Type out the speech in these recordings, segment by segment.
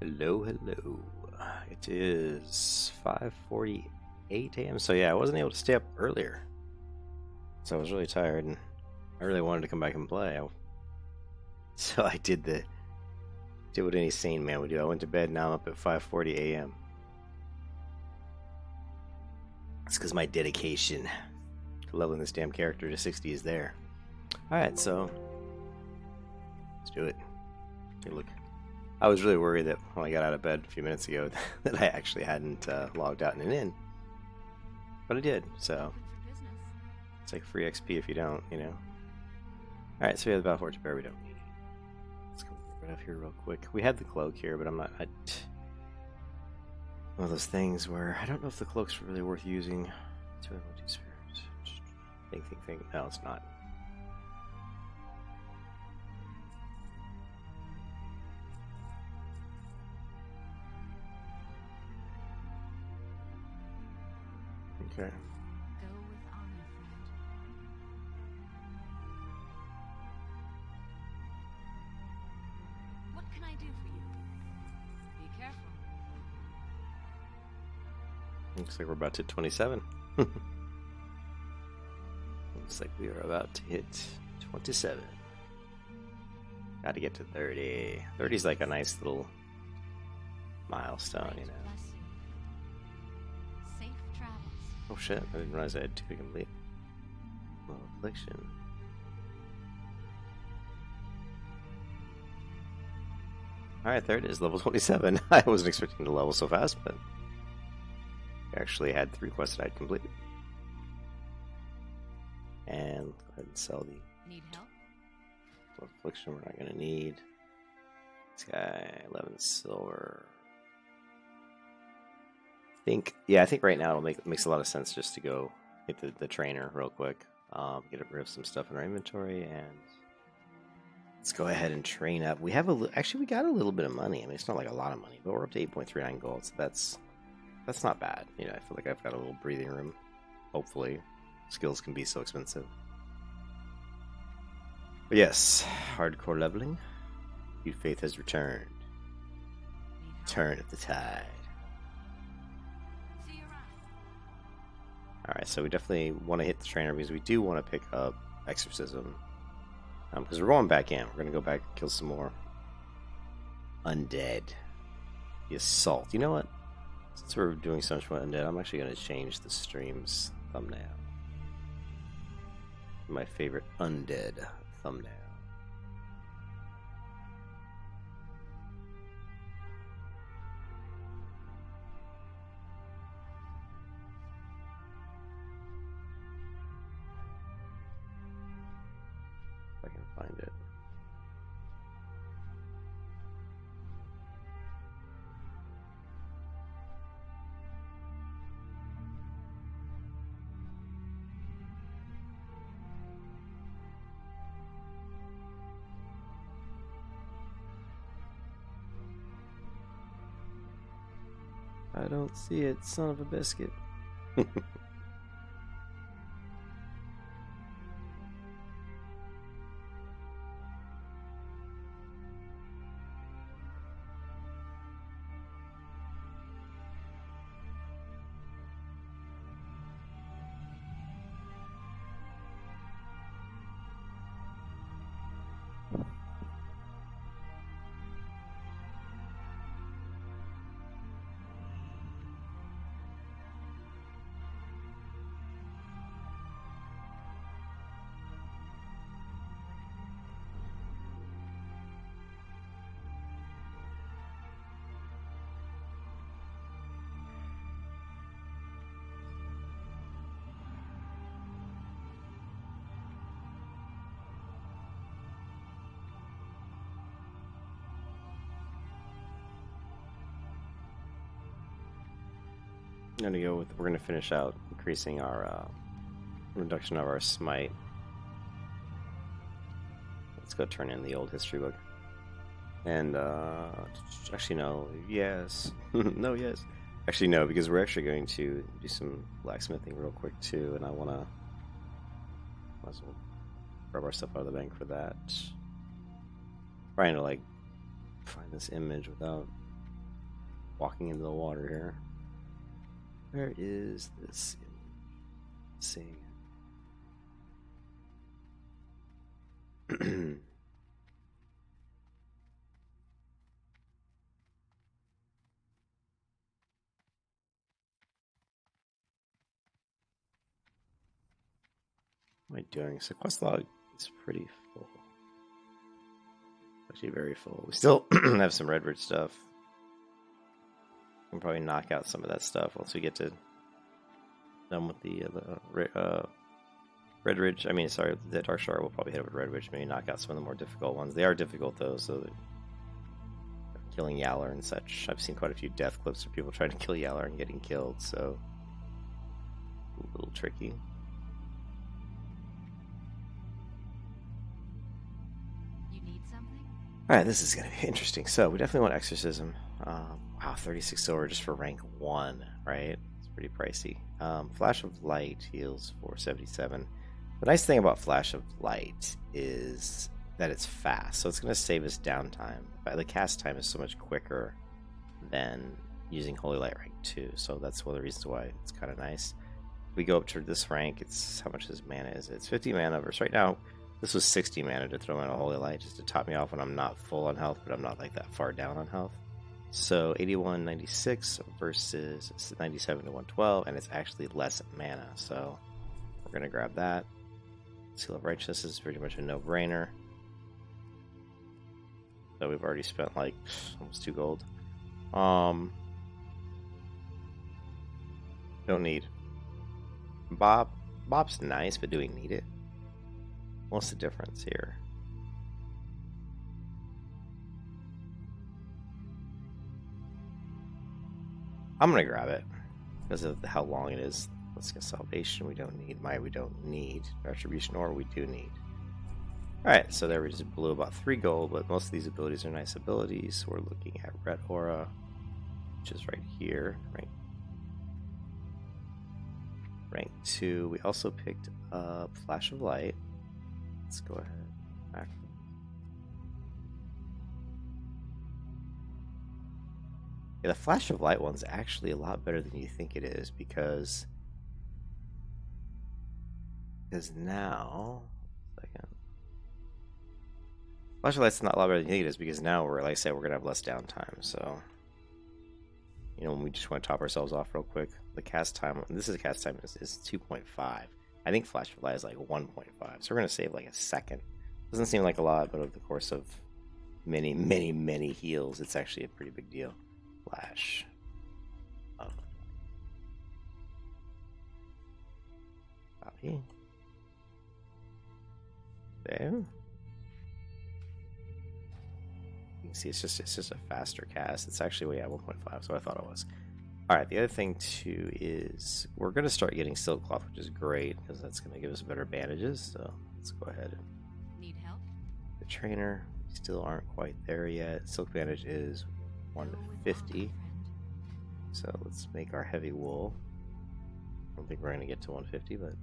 Hello, hello. It is 5:48 a.m. So yeah, I wasn't able to stay up earlier. So I was really tired and I really wanted to come back and play. So I did what any sane man would do. I went to bed, now I'm up at 5:40 a.m. It's because my dedication to leveling this damn character to 60 is there. Alright, so let's do it. Hey, look. I was really worried that when I got out of bed a few minutes ago that I actually hadn't logged out and in. But I did, so it's like free XP if you don't, you know. Alright, so we have the Battle Forge Bear we don't need. Let's go right up here real quick. We had the cloak here, but I'm not... one of those things where I don't know if the cloak's really worth using. Two spheres. Think. No, it's not. Okay. Go with honor, friend. What can I do for you? Be careful. Looks like we're about to hit 27. Looks like we are about to hit 27. Got to get to 30. 30 is like a nice little milestone, you know. Bless you. Safe travels. Oh shit, I didn't realize I had 2 to complete. Low affliction. Alright, there it is, level 27. I wasn't expecting to level so fast, but I actually had 3 quests that I'd completed. And go ahead and sell the Need help? low affliction we're not going to need. This guy, 11 silver. I think right now it makes a lot of sense just to go hit the trainer real quick, get rid of some stuff in our inventory, and let's go ahead and train up. We have actually we got a little bit of money. I mean, it's not like a lot of money, but we're up to 8.39 gold, so that's not bad. You know, I feel like I've got a little breathing room. Hopefully, skills can be so expensive. But yes, hardcore leveling. Your faith has returned. Need help? Turn of the tide. See you around. Alright, so we definitely want to hit the trainer because we do want to pick up Exorcism. Because we're going back in. We're going to go back and kill some more undead. The assault. You know what? Since we're doing so much more undead, I'm actually going to change the stream's thumbnail. My favorite undead thumbnail. If I can find it. I don't see it, son of a biscuit. We're gonna finish out increasing our reduction of our smite. Let's go turn in the old history book. And actually no, yes. No, yes. Actually no, because we're actually going to do some blacksmithing real quick too, and I wanna might as well grab our stuff out of the bank for that. Trying to like find this image without walking into the water here. Where is this? Let's see. What am I doing? So quest log is pretty full. Actually very full. We still have some Redwood stuff. We can probably knock out some of that stuff once we get to done with the Red Ridge. I mean, sorry, the Dark Star. We'll probably hit over Red Ridge, maybe knock out some of the more difficult ones. They are difficult though, so killing Yaller and such. I've seen quite a few death clips of people trying to kill Yaller and getting killed, so a little tricky. You need something? Alright, this is going to be interesting. So, we definitely want Exorcism. Wow, 36 silver just for rank 1, right? It's pretty pricey. Flash of Light heals for 77. The nice thing about Flash of Light is that it's fast, so it's going to save us downtime. The cast time is so much quicker than using Holy Light rank 2, so that's one of the reasons why it's kind of nice. We go up to this rank, it's how much this mana is it? It's 50 mana versus right now. This was 60 mana to throw in a Holy Light just to top me off when I'm not full on health, but I'm not like that far down on health. So 81.96 versus 97 to 112, and it's actually less mana, so we're going to grab that. Seal of Righteousness is pretty much a no-brainer. So we've already spent like almost 2 gold. Don't need. Bob's nice, but do we need it? What's the difference here? I'm gonna grab it because of how long it is. Let's get Salvation. We don't need. We don't need Retribution, or we do need. Alright, so there we just blew about 3 gold, but most of these abilities are nice abilities. So we're looking at Red Aura, which is right here, rank 2. We also picked up Flash of Light. Let's go ahead. Back. Yeah, the Flash of Light one's actually a lot better than you think it is because now, Flash of Light's not a lot better than you think it is because now we're, like I said, we're gonna have less downtime. So, you know, when we just want to top ourselves off real quick, the cast time. This is a cast time is 2.5. I think Flash of Light is like 1.5. So we're gonna save like a second. Doesn't seem like a lot, but over the course of many heals, it's actually a pretty big deal. Flash. Copy. There. You can see it's just a faster cast. It's actually 1.5, so I thought it was. Alright, the other thing too is we're gonna start getting Silk Cloth, which is great because that's gonna give us better bandages. So let's go ahead and Need help? the trainer. We still aren't quite there yet. Silk bandage is 150. So let's make our heavy wool. I don't think we're gonna get to 150, but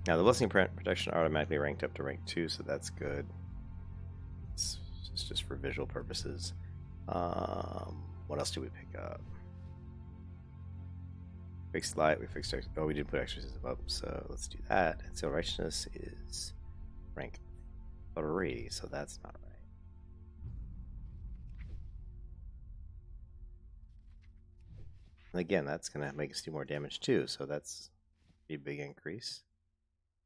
now the Blessing Protection automatically ranked up to rank 2, so that's good. It's just for visual purposes. What else do we pick up? Fixed Light, we fixed. Oh, we didn't put Exorcism up, so let's do that. And so Righteousness is rank 3, so that's not right. And again, that's going to make us do more damage too, so that's a big increase.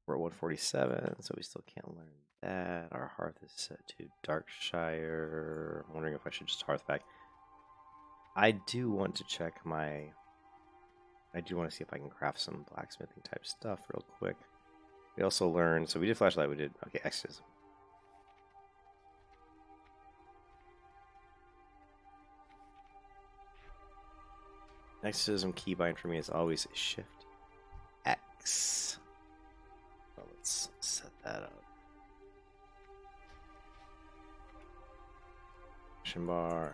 We're at 147, so we still can't learn that. Our Hearth is set to Darkshire. I'm wondering if I should just Hearth back. I do want to check my... I do want to see if I can craft some blacksmithing type stuff real quick. We also learned... So we did Flashlight, we did... Okay, Exorcism. Exorcism keybind for me is always Shift X. So let's set that up. Action bar.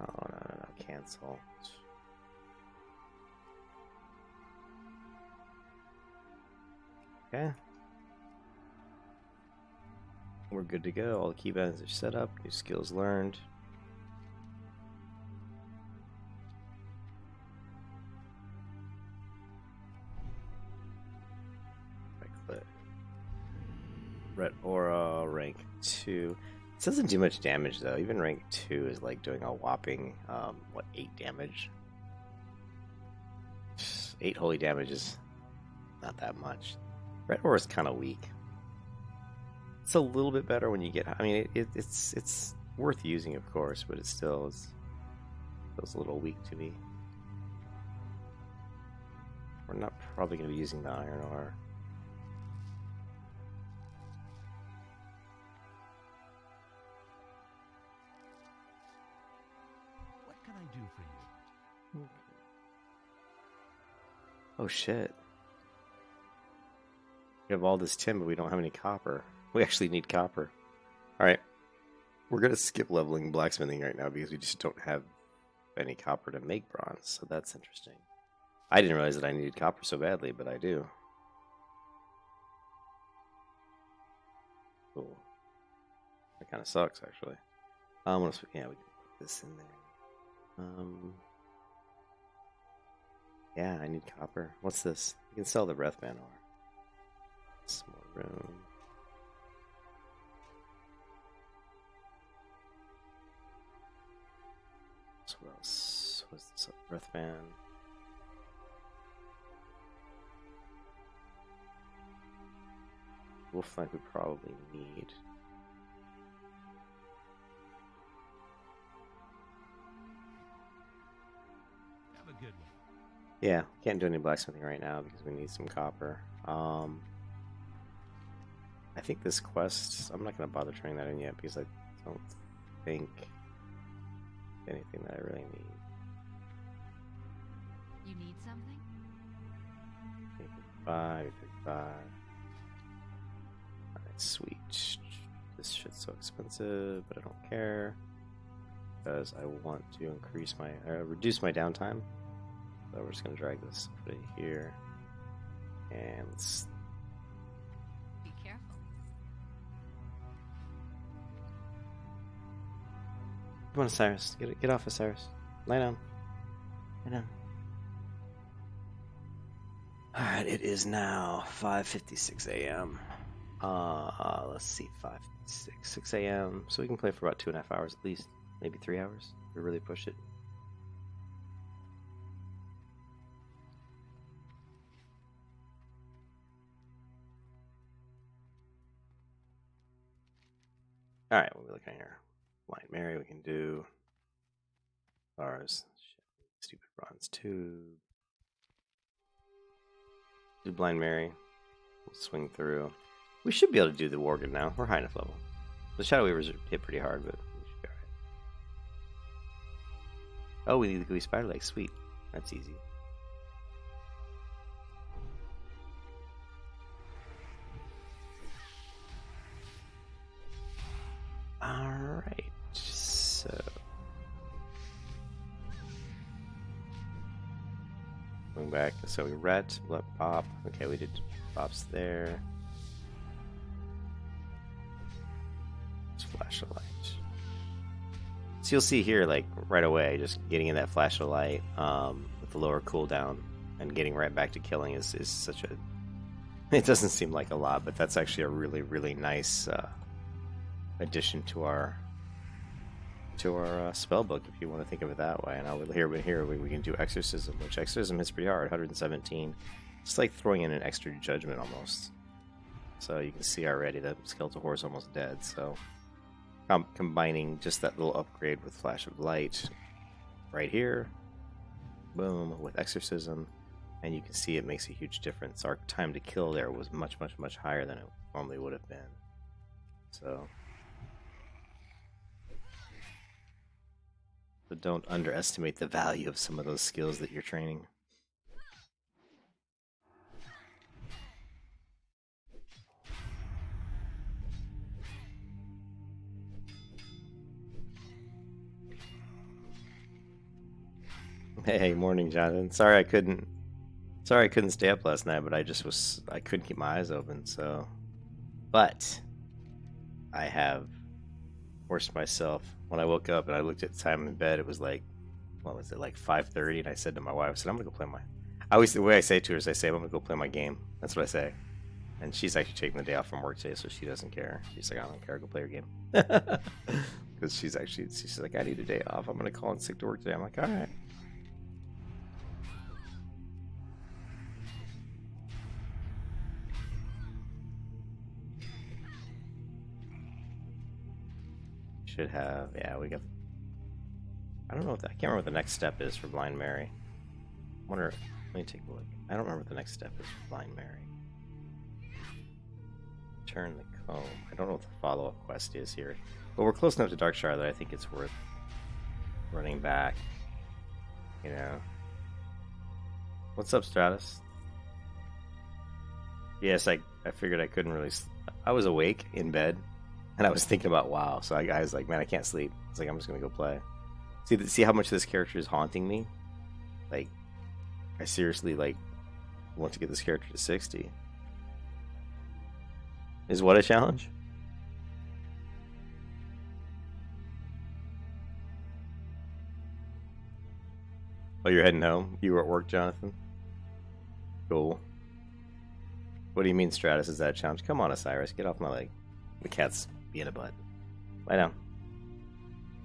Oh, no, cancel. Okay. We're good to go. All the keybinds are set up. New skills learned. Red Aura, rank 2. It doesn't do much damage though. Even rank 2 is like doing a whopping, 8 damage. 8 holy damage is not that much. Red Aura is kind of weak. It's a little bit better when you get. I mean, it's worth using, of course, but it still feels a little weak to me. We're not probably going to be using the Iron Ore. Do for you. Oh shit. We have all this tin, but we don't have any copper. We actually need copper. Alright. We're gonna skip leveling blacksmithing right now because we just don't have any copper to make bronze, so that's interesting. I didn't realize that I needed copper so badly, but I do. Cool. That kinda sucks actually. Yeah, we can put this in there. Yeah, I need copper. What's this? You can sell the Breathman ore. Some more room. So what else? What's this? Breathman. Wolfflank we probably need. Good one. Yeah, can't do any blacksmithing right now because we need some copper. I think this quest, I'm not going to bother turning that in yet because I don't think anything that I really need. You need something? 55. Alright, sweet. This shit's so expensive, but I don't care because I want to increase my, reduce my downtime. So we're just going to drag this, put it here, and let's... Be careful. Come on, Cyrus. Get off of Cyrus. Lie down. Lie down. Alright, it is now 5:56 a.m. Let's see, 6 a.m. So we can play for about 2.5 hours at least. Maybe 3 hours if we really push it. Alright, what are we looking at here? Blind Mary, we can do. Bars. Stupid bronze tube. Do Blind Mary. We'll swing through. We should be able to do the Worgen now. We're high enough level. The Shadow Weavers hit pretty hard, but we should be alright. Oh, we need the Gooey Spider Leg. Sweet. That's easy. Alright, so going back, so we ret, let pop. Okay, we did pops there. Let's flash a light. So you'll see here, like right away, just getting in that flash of light with the lower cooldown and getting right back to killing is such a. It doesn't seem like a lot, but that's actually a really, really nice addition to our spell book, if you want to think of it that way. And here we can do Exorcism, which Exorcism hits pretty hard, 117. It's like throwing in an extra Judgment almost. So you can see already that Skeletal Horror is almost dead. So combining just that little upgrade with Flash of Light right here, boom, with Exorcism, and you can see it makes a huge difference. Our time to kill there was much, much, much higher than it normally would have been. So don't underestimate the value of some of those skills that you're training. Hey, morning, Jonathan. Sorry I couldn't Sorry I couldn't stay up last night, but I couldn't keep my eyes open, so. But I have forced myself. When I woke up and I looked at the time in bed, it was like, what was it, like 5:30, and I said to my wife, I said, I'm gonna go play my. The way I say it to her is I say, I'm gonna go play my game. That's what I say. And she's actually taking the day off from work today, so she doesn't care. She's like, I don't care, go play your game. Because she's like, I need a day off. I'm gonna call in sick to work today. I'm like, all right. Should have, yeah, we got. I don't know what I can't remember what the next step is for Blind Mary. I wonder. Let me take a look. I don't remember what the next step is for Blind Mary. Turn the comb. I don't know what the follow-up quest is here. But we're close enough to Darkshire that I think it's worth running back. You know. What's up, Stratus? Yes, I figured I couldn't really. I was awake in bed, and I was thinking about WoW. So I was like, man, I can't sleep. I was like, I'm just gonna go play. See how much this character is haunting me. Like, I seriously like want to get this character to 60. Is what a challenge? Oh, you're heading home? You were at work, Jonathan? Cool. What do you mean, Stratus? Is that a challenge? Come on, Osiris. Get off my leg. The cat's being a butt. Lie down.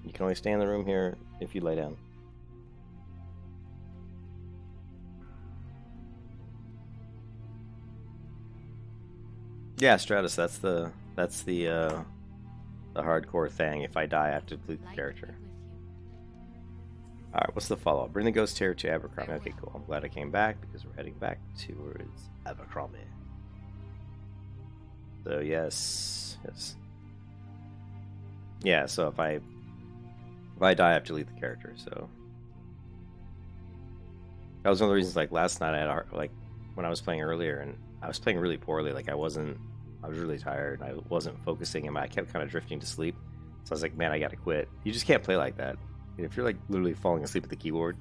You can only stay in the room here if you lay down. Yeah, Stratus, that's the hardcore thing. If I die, I have to delete the character. Alright, what's the follow-up? Bring the ghost terror to Abercrombie. Okay, cool. I'm glad I came back because we're heading back towards Abercrombie. So yes. Yeah, so if I die, I have to delete the character, so. That was one of the reasons, like, last night I had, like, when I was playing earlier, and I was playing really poorly, like, I was really tired, I wasn't focusing, and I kept kind of drifting to sleep, so I was like, man, I gotta quit. You just can't play like that. If you're, like, literally falling asleep at the keyboard,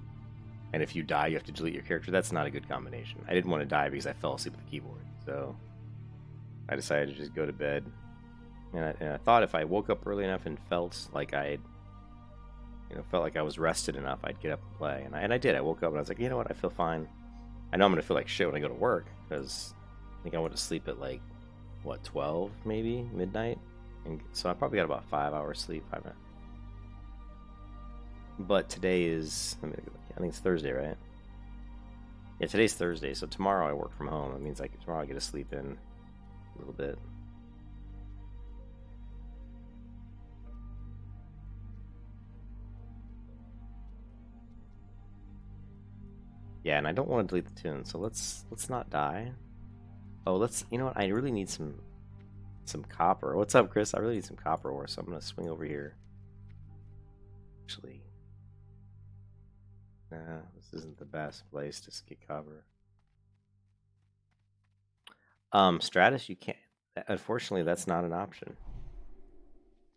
and if you die, you have to delete your character, that's not a good combination. I didn't want to die because I fell asleep at the keyboard, so I decided to just go to bed, and I thought if I woke up early enough and felt like felt like I was rested enough, I'd get up and play. And I did. I woke up and I was like, you know what? I feel fine. I know I'm going to feel like shit when I go to work because I think I went to sleep at like, what, 12 maybe? Midnight? And so I probably got about 5 hours sleep. 5 minutes. But today is, I think it's Thursday, right? Yeah, today's Thursday. So tomorrow I work from home. It means like tomorrow I get to sleep in a little bit. Yeah, and I don't want to delete the tune, so let's not die. Oh, you know what? I really need some copper. What's up, Chris? I really need some copper ore, so I'm gonna swing over here. Actually, nah, this isn't the best place to get copper. Stratus, you can't. Unfortunately, that's not an option.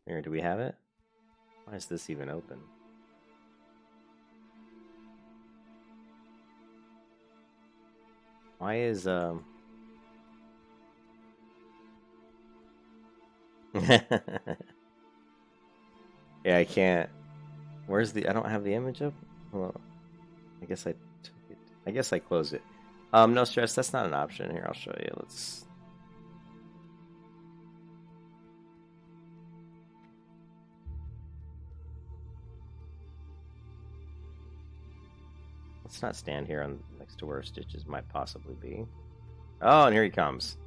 Here, do we have it? Why is this even open? Why is Yeah, I can't. Where's I don't have the image up? Well, I guess I took it. I guess I closed it. No stress, that's not an option. Here, I'll show you. Let's not stand here next to where stitches might possibly be. Oh, and here he comes.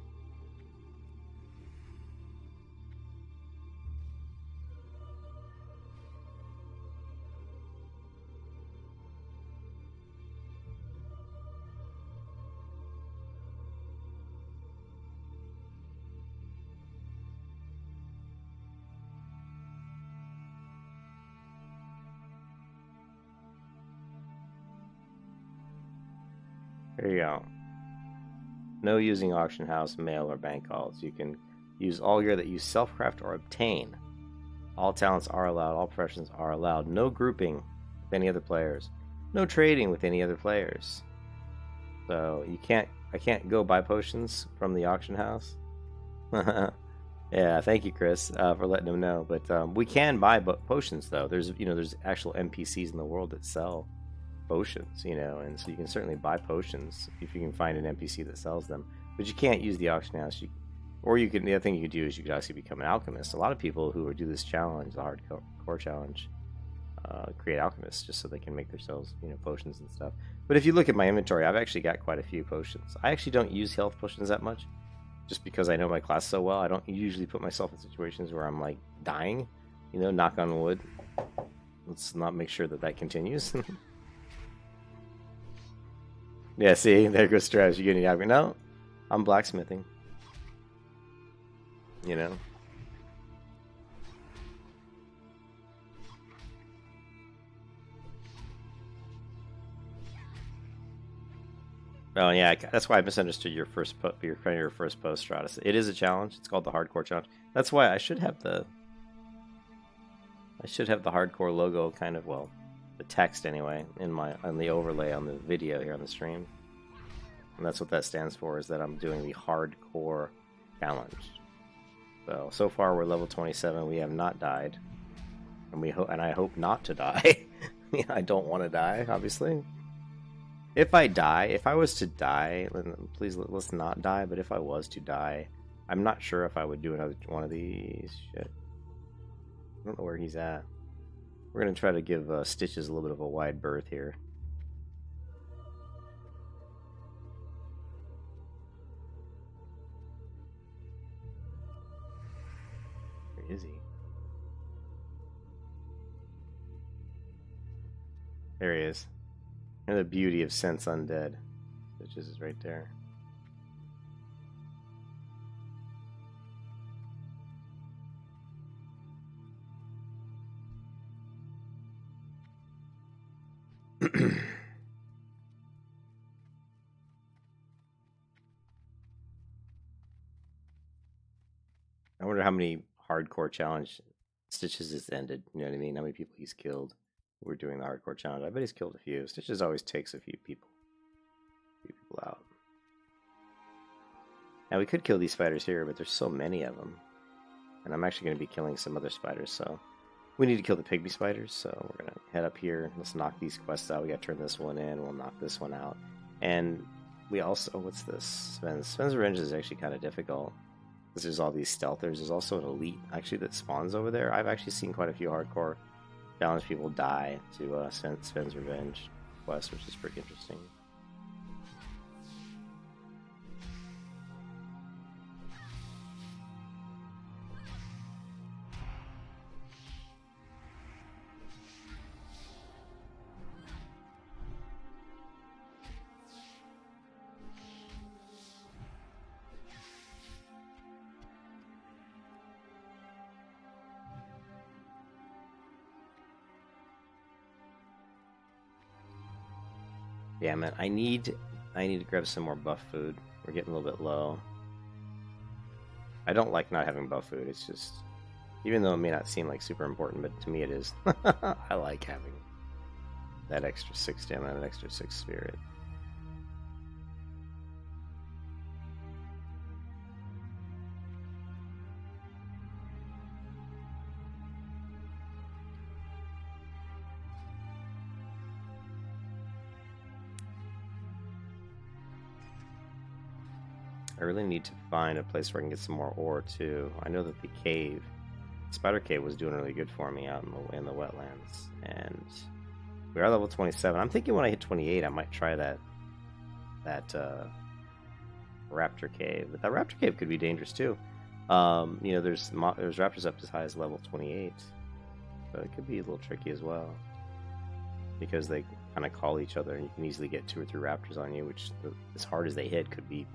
There you go. No using auction house, mail, or bank calls. You can use all gear that you self-craft or obtain. All talents are allowed. All professions are allowed. No grouping with any other players. No trading with any other players. So I can't go buy potions from the auction house. Yeah, thank you, Chris, for letting them know. But we can buy potions though. There's actual NPCs in the world that sell potions, and so you can certainly buy potions if you can find an NPC that sells them. But you can't use the auction house. The other thing you could do is you could actually become an alchemist. A lot of people who do this challenge, the hardcore challenge, create alchemists just so they can make themselves, potions and stuff. But if you look at my inventory, I've actually got quite a few potions. I actually don't use health potions that much, just because I know my class so well. I don't usually put myself in situations where I'm like dying, knock on wood. Let's not make sure that continues. Yeah, see, there goes stress. You're getting out. No, I'm blacksmithing. Oh yeah, that's why I misunderstood your first post, Stratus. It is a challenge. It's called the hardcore challenge. That's why I should have the hardcore logo, kind of, well, the text anyway, on the overlay on the video here on the stream. And that's what that stands for, is that I'm doing the hardcore challenge. So far we're level 27. We have not died, and I hope not to die. I don't want to die, obviously. If I was to die, please let's not die. But if I was to die, I'm not sure if I would do another one of these. Shit, I don't know where he's at. We're gonna try to give Stitches a little bit of a wide berth here. Where is he? There he is. And the beauty of Sense Undead. Stitches is right there. I wonder how many hardcore challenge Stitches has ended. You know what I mean? How many people he's killed. We're doing the hardcore challenge. I bet he's killed a few. Stitches always takes a few people out. Now we could kill these spiders here, but there's so many of them. And I'm actually going to be killing some other spiders, so we need to kill the pygmy spiders, so we're going to head up here. Let's knock these quests out. We got to turn this one in. We'll knock this one out. And we also, what's this? Sven's Revenge is actually kind of difficult, because there's all these stealthers. There's also an elite, actually, that spawns over there. I've actually seen quite a few hardcore challenge people die to Sven's Revenge quest, which is pretty interesting. Yeah, man, I need to grab some more buff food. We're getting a little bit low. I don't like not having buff food. It's just, even though it may not seem like super important, but to me it is. I like having that extra 6 stamina, that extra 6 spirit. I really need to find a place where I can get some more ore too. I know that the cave, Spider Cave, was doing really good for me out in the wetlands, and we are level 27. I'm thinking when I hit 28, I might try that Raptor Cave. But that Raptor Cave could be dangerous too. There's raptors up as high as level 28, so it could be a little tricky as well, because they kind of call each other, and you can easily get 2 or 3 raptors on you, which, as hard as they hit, could be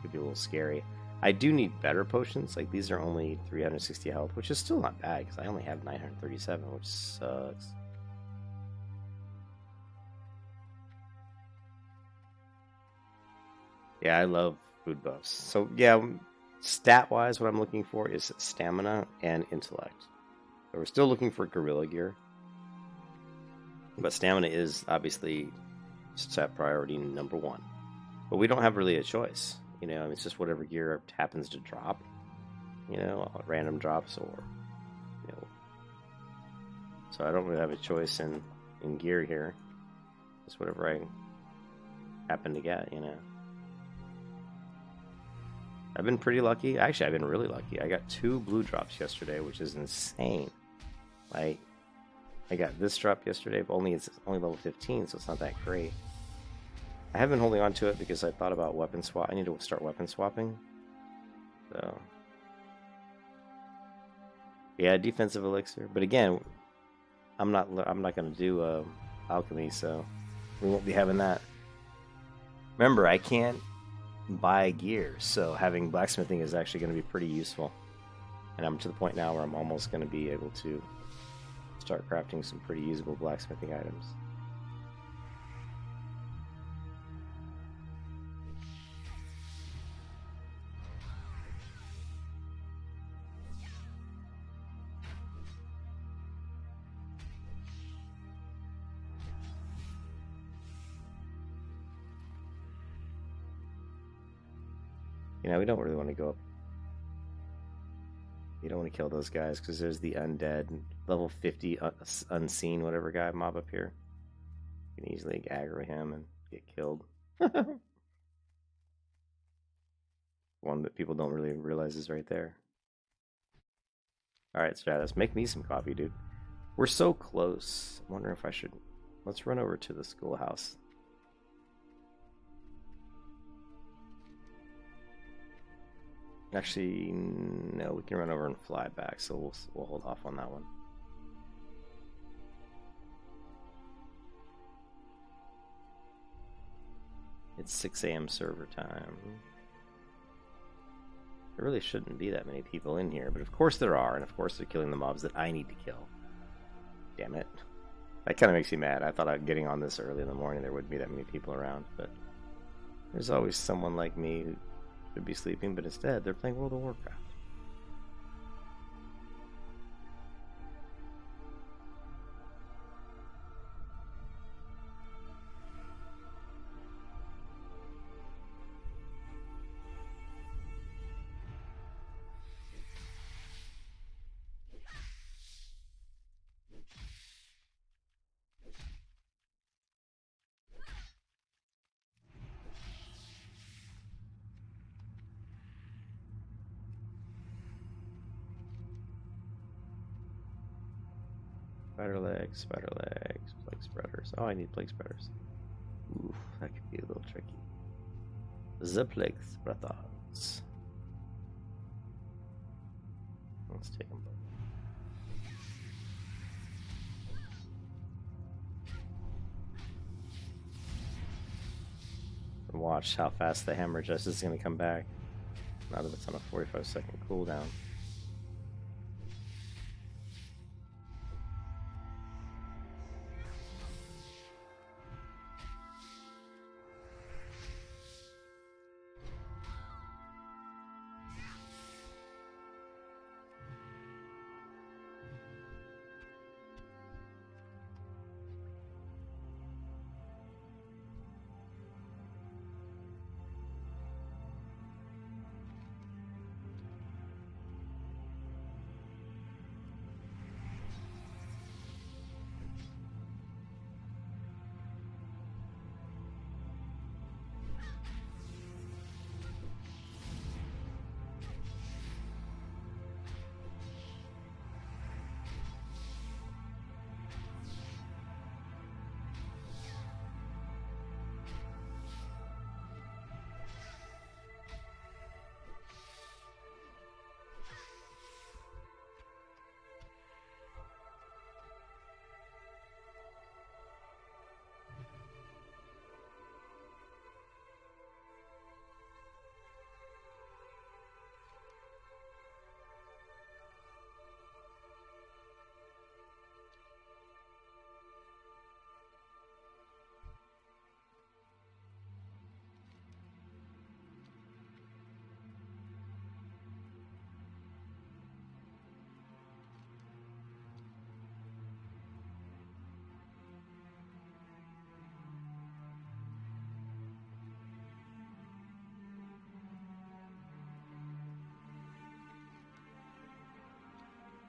a little scary. I do need better potions. Like, these are only 360 health, which is still not bad, because I only have 937, which sucks. Yeah, I love food buffs. So yeah, stat wise, what I'm looking for is stamina and intellect. So we're still looking for gorilla gear, but stamina is obviously stat priority number 1. But we don't have really a choice. You know, I mean, it's just whatever gear happens to drop. You know, random drops or, you know. So I don't really have a choice in gear here. Just whatever I happen to get, you know. I've been pretty lucky. Actually, I've been really lucky. I got 2 blue drops yesterday, which is insane. Like, I got this drop yesterday, but it's only level 15, so it's not that great. I have been holding on to it because I thought about weapon swap. I need to start weapon swapping. So, yeah, defensive elixir. But again, I'm not going to do alchemy, so we won't be having that. Remember, I can't buy gear, so having blacksmithing is actually going to be pretty useful. And I'm to the point now where I'm almost going to be able to start crafting some pretty usable blacksmithing items. You know, we don't really want to go up. You don't want to kill those guys because there's the undead, level 50 unseen, whatever guy mob up here. You can easily aggro him and get killed. One that people don't really realize is right there. Alright, Stratus, make me some coffee, dude. We're so close. I'm wondering if I should... Let's run over to the schoolhouse. Actually, no, we can run over and fly back, so we'll hold off on that one. It's 6 a.m. server time. There really shouldn't be that many people in here, but of course there are, and of course they're killing the mobs that I need to kill. Damn it. That kind of makes me mad. I thought getting on this early in the morning there wouldn't be that many people around, but there's always someone like me who should be sleeping, but instead they're playing World of Warcraft. Spider legs, plague spreaders. Oh, I need plague spreaders. Oof, that could be a little tricky. The plague spreaders. Let's take them both. And watch how fast the hammer just is going to come back. Now that it's on a 45-second cooldown.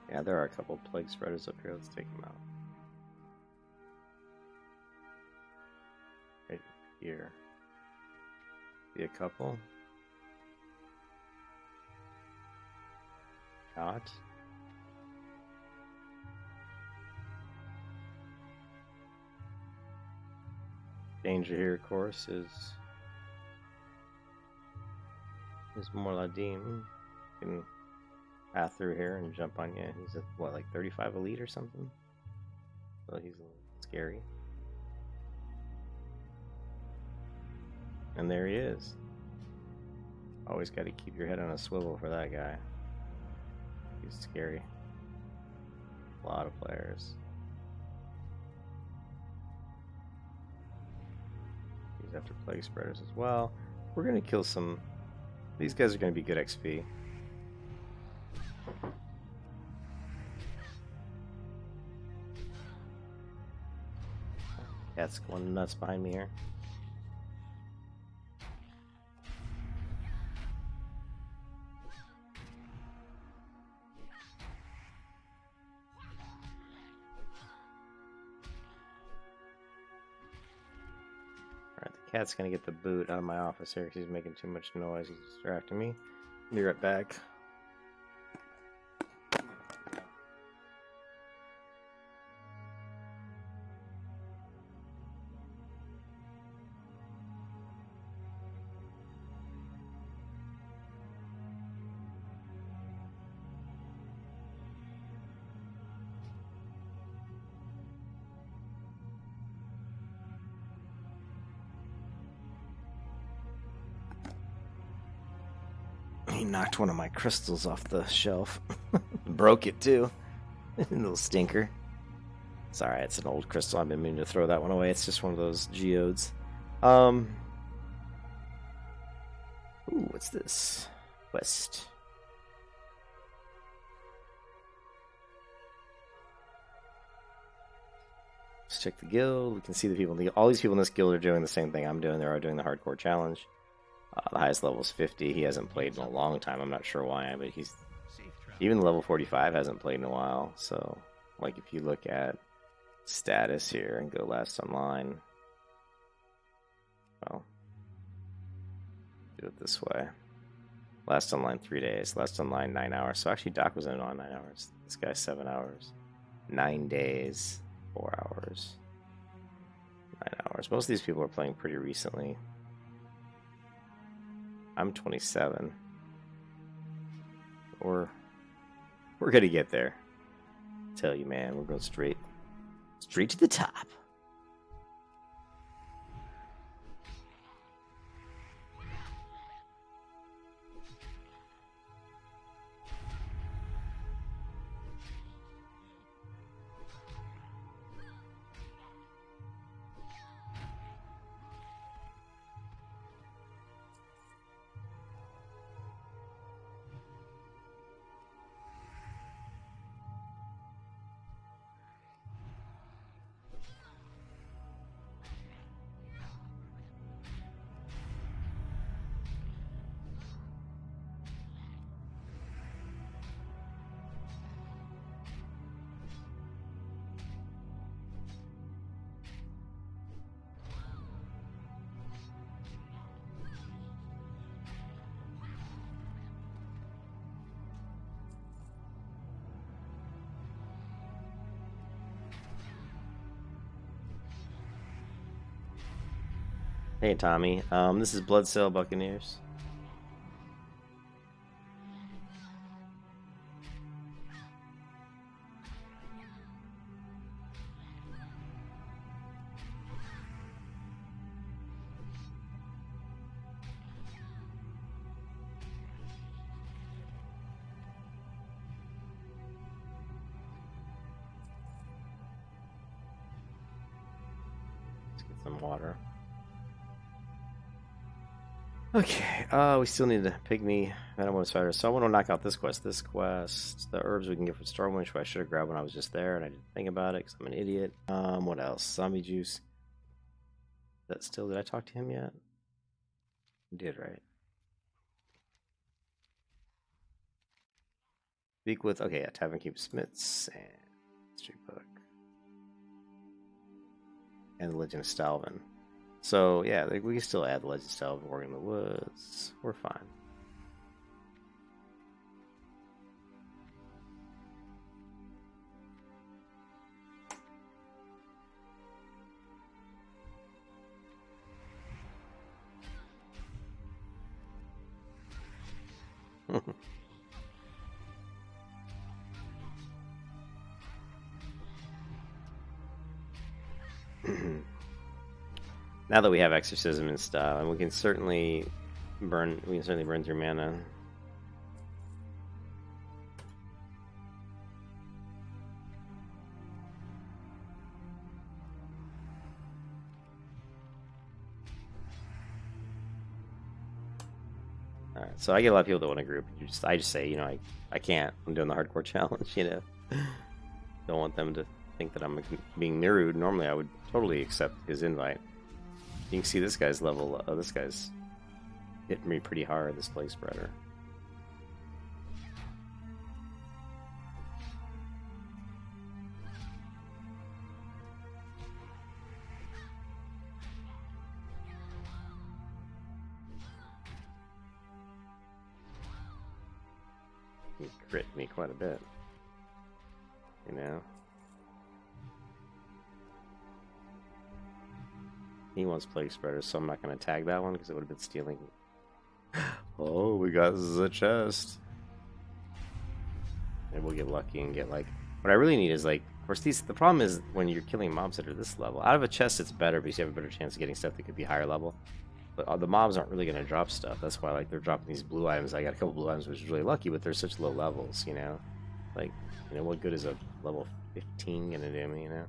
Yeah, there are a couple plague spreaders up here. Let's take them out. Right here. See a couple. Shot. Danger here, of course, is Morladim. You can path through here and jump on you. He's at what, like 35 elite or something? So he's a little scary. And there he is. Always got to keep your head on a swivel for that guy. He's scary. A lot of players. He's after plague spreaders as well. We're gonna kill some. These guys are gonna be good XP. Cat's going nuts behind me here. Alright, the cat's gonna get the boot out of my office here because he's making too much noise. He's distracting me. Be right back. He knocked one of my crystals off the shelf. Broke it too. Little stinker. Sorry, it's an old crystal. I've been meaning to throw that one away. It's just one of those geodes. Ooh, what's this? Quest. Let's check the guild. We can see the people. All these people in this guild are doing the same thing I'm doing. They're doing the hardcore challenge. The highest level is 50. He hasn't played in a long time. I'm not sure why, but he's even level 45 hasn't played in a while. So, like, if you look at status here and go last online, well, do it this way. Last online 3 days. Last online 9 hours. So actually, Doc was in on 9 hours. This guy's 7 hours. 9 days, 4 hours, 9 hours. Most of these people are playing pretty recently. I'm 27. We're gonna get there. I tell you, man, we're going straight to the top. Hey, Tommy. This is Blood Sail Buccaneers. Let's get some water. Okay, we still need the pygmy venom spider. So I want to knock out this quest. This quest, the herbs we can get from Stormwind, which I should have grabbed when I was just there, and I didn't think about it because I'm an idiot. What else? Zombie juice. Is that still? Did I talk to him yet? I did, right? Speak with, okay, yeah, Tavern Keep Smiths and Street Book. And the Legend of Stalvin. So, yeah, we can still add the Legend of Stalvin, War in the Woods. We're fine. Now that we have exorcism and stuff, and we can certainly burn through mana. All right, so I get a lot of people that want to group. I just say, you know, I can't. I'm doing the hardcore challenge, you know. Don't want them to think that I'm being rude. Normally, I would totally accept his invite. You can see this guy's level. This guy's hit me pretty hard. This play spreader. He crit me quite a bit. You know. He wants Plague Spreader, so I'm not going to tag that one because it would have been stealing. Oh, we got the chest. Maybe we'll get lucky and get like. What I really need is like. Of course, the problem is when you're killing mobs that are this level. Out of a chest, it's better because you have a better chance of getting stuff that could be higher level. But the mobs aren't really going to drop stuff. That's why like they're dropping these blue items. I got a couple blue items, which is really lucky, but they're such low levels, you know. Like, you know, what good is a level 15 going to do me, you know?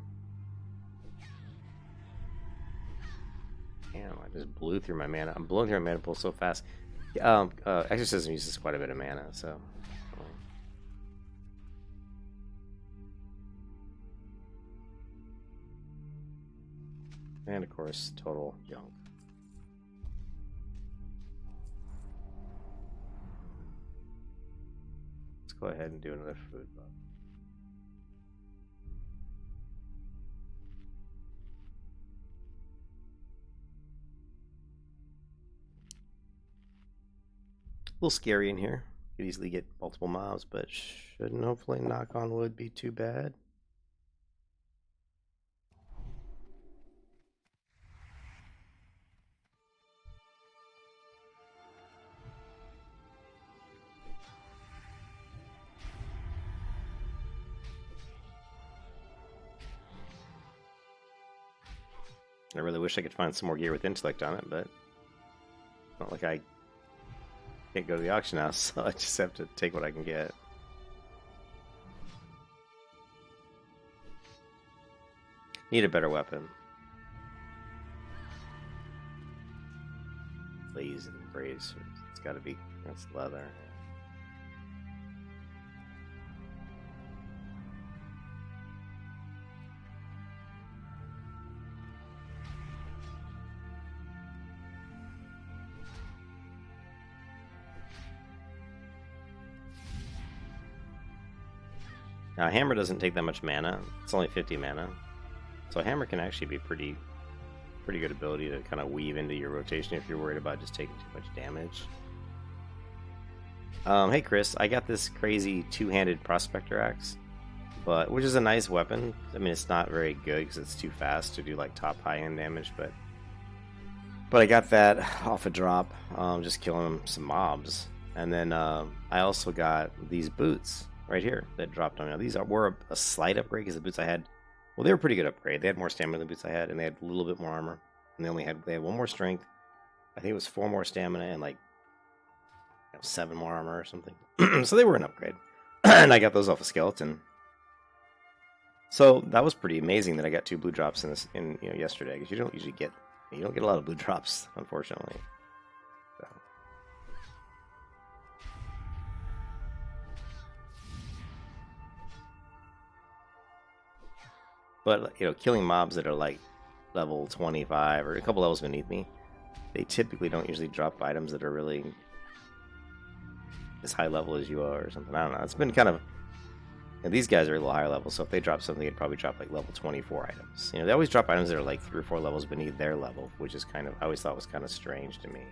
Damn, I just blew through my mana. I'm blowing through my mana pool so fast. Exorcism uses quite a bit of mana, so. And of course, total junk. Let's go ahead and do another food buff. A little scary in here. Could easily get multiple mobs, but shouldn't hopefully, knock on wood, be too bad. I really wish I could find some more gear with intellect on it, but it's not like I can't go to the auction house, so I just have to take what I can get. Need a better weapon. Blaze and brace. It's got to be. That's leather. Now, hammer doesn't take that much mana. It's only 50 mana. So a hammer can actually be pretty good ability to kind of weave into your rotation if you're worried about just taking too much damage. Hey Chris, I got this crazy two-handed prospector axe, which is a nice weapon. I mean, it's not very good because it's too fast to do like top high-end damage, but I got that off a drop, just killing some mobs. And then I also got these boots right here that dropped on me. Now, these were a slight upgrade because the boots I had, well, they were a pretty good upgrade. They had more stamina than the boots I had, and they had a little bit more armor. And they had one more strength. I think it was 4 more stamina and like 7 more armor or something. So they were an upgrade. And I got those off a skeleton. So that was pretty amazing that I got 2 blue drops in yesterday, because you don't usually get a lot of blue drops, unfortunately. So. But, killing mobs that are like level 25 or a couple levels beneath me, they typically don't usually drop items that are really as high level as you are or something. I don't know. It's been kind of... And these guys are a little higher level, so if they drop something, they'd probably drop like level 24 items. You know, they always drop items that are like 3 or 4 levels beneath their level, which is kind of... I always thought was kind of strange to me.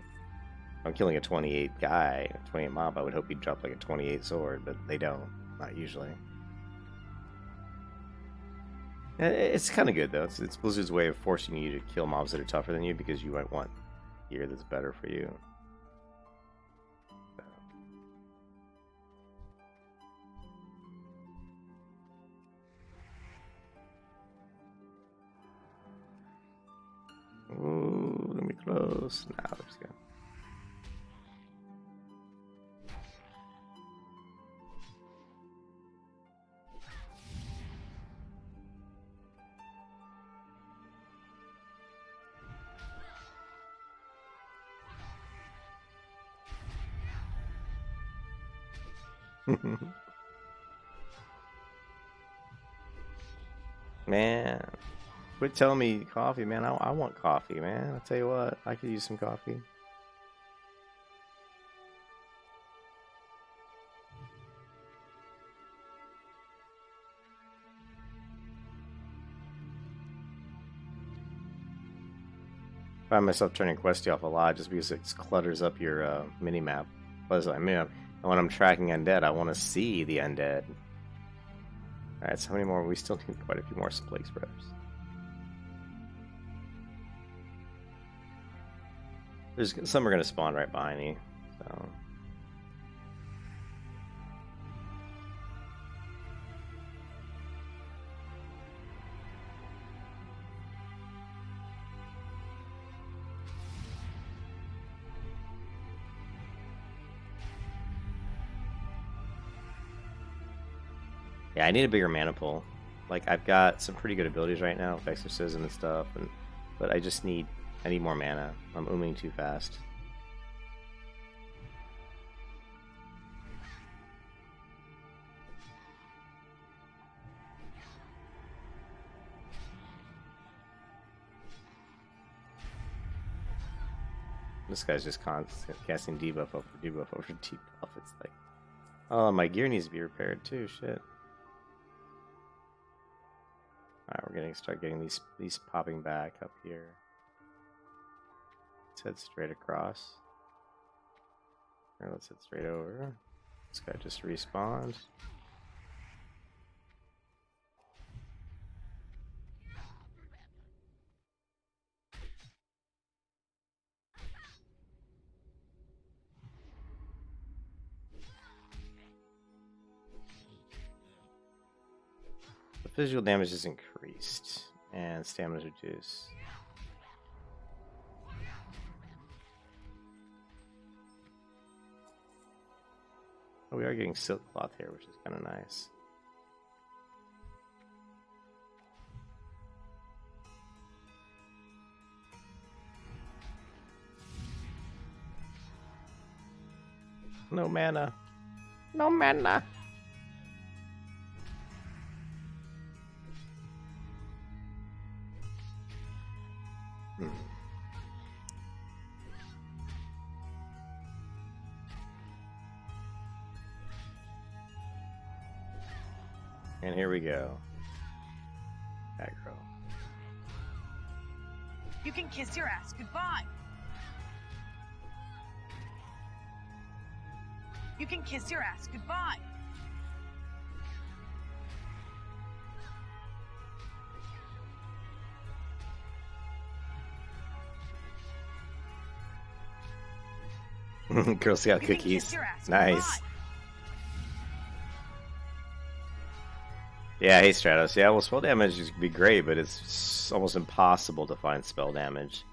If I'm killing a 28 guy, a 28 mob, I would hope he'd drop like a 28 sword, but they don't. Not usually. It's kind of good, though. It's Blizzard's way of forcing you to kill mobs that are tougher than you because you might want gear that's better for you. Ooh, let me close. Nah, let's go. Man, quit telling me coffee, man. I want coffee, man. I'll tell you what, I could use some coffee. I find myself turning Questy off a lot just because it clutters up your mini-map. And when I'm tracking undead, I want to see the undead. Alright, so how many more? We still need quite a few more plague spreaders. There's some are going to spawn right behind me, so... Yeah, I need a bigger mana pool. Like, I've got some pretty good abilities right now with Exorcism and stuff, but I just need... I need more mana. I'm ooming too fast. This guy's just casting debuff over debuff over debuff. It's like... Oh, my gear needs to be repaired too, shit. Alright, we're gonna start getting these popping back up here. Let's head straight across. Or let's head straight over. This guy just respawned. The physical damage is increased and stamina is reduced. Oh, we are getting silk cloth here, which is kind of nice. No mana. No mana. And here we go. Aggro. You can kiss your ass goodbye. You can kiss your ass goodbye. Girl Scout You can cookies. kiss your ass Nice. goodbye. Yeah, hey Stratos. Yeah, well, spell damage would be great, but it's almost impossible to find spell damage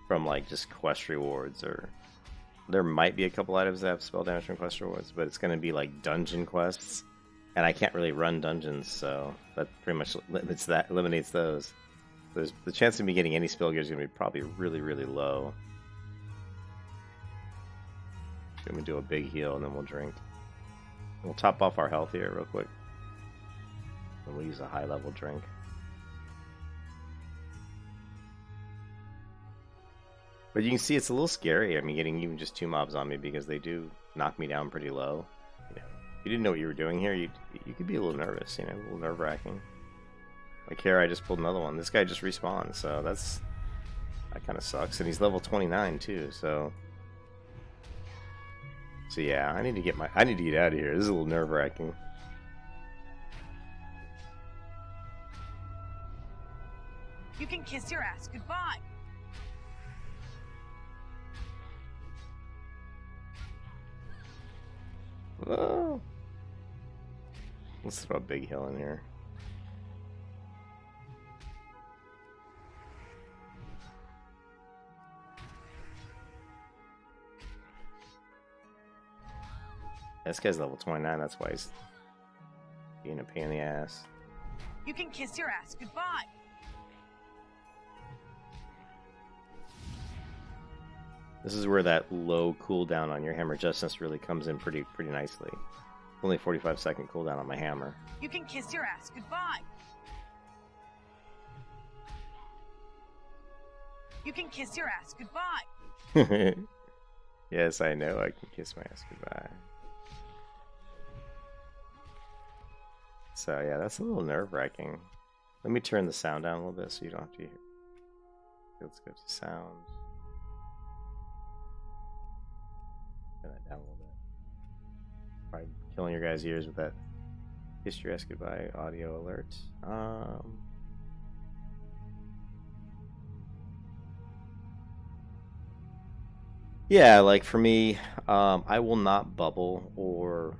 from like just quest rewards, or there might be a couple items that have spell damage from quest rewards, but it's going to be like dungeon quests, and I can't really run dungeons, so that pretty much eliminates those. There's the chance of me getting any spell gear is going to be probably really, really low. Let me do a big heal and then we'll drink. We'll top off our health here real quick. And we'll use a high level drink. But you can see it's a little scary. I mean, getting even just 2 mobs on me because they do knock me down pretty low. You know, if you didn't know what you were doing here, you could be a little nervous, you know, a little nerve-wracking. Like here, I just pulled another one. This guy just respawned, so that kind of sucks. And he's level 29 too, so yeah, I need to get out of here. This is a little nerve-wracking. You can kiss your ass goodbye. Whoa. Let's throw a big hill in here. This guy's level 29, that's why he's being a pain in the ass. You can kiss your ass goodbye. This is where that low cooldown on your hammer justice really comes in pretty nicely. Only 45-second cooldown on my hammer. You can kiss your ass goodbye. You can kiss your ass goodbye. Yes, I know I can kiss my ass goodbye. So yeah, that's a little nerve-wracking. Let me turn the sound down a little bit so you don't have to hear. Let's go to sound. Turn that down a little bit. Probably killing your guys' ears with that kiss your ass goodbye audio alert. Yeah, like for me, I will not bubble, or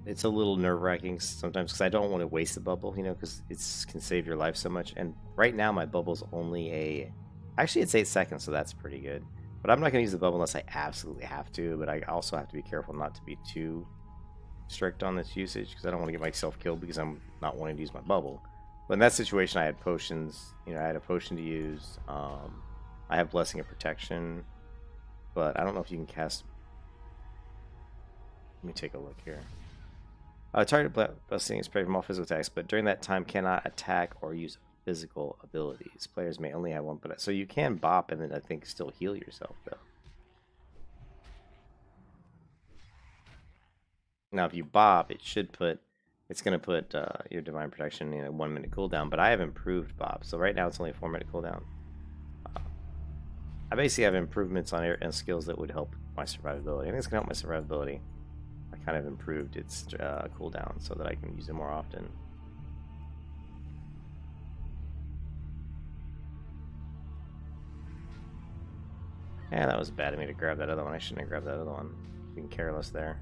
it's a little nerve-wracking sometimes because I don't want to waste the bubble, you know, because it can save your life so much. And right now my bubble's only actually it's 8 seconds, so that's pretty good. But I'm not going to use the bubble unless I absolutely have to, but I also have to be careful not to be too strict on this usage because I don't want to get myself killed because I'm not wanting to use my bubble. But in that situation I had potions, you know, I had a potion to use. I have Blessing of Protection, but I don't know if you can cast. Let me take a look here. Target blessing is spared from all physical attacks, but during that time cannot attack or use physical abilities. Players may only have one, but so you can bop and then I think still heal yourself though. Now, if you bop, it's going to put your divine protection in a 1 minute cooldown. But I have improved bop, so right now it's only a 4 minute cooldown. I basically have improvements on and skills that would help my survivability. I think it's going to help my survivability. I kind of improved its cooldown so that I can use it more often. Yeah, that was bad of me to grab that other one. I shouldn't have grabbed that other one. Being careless there.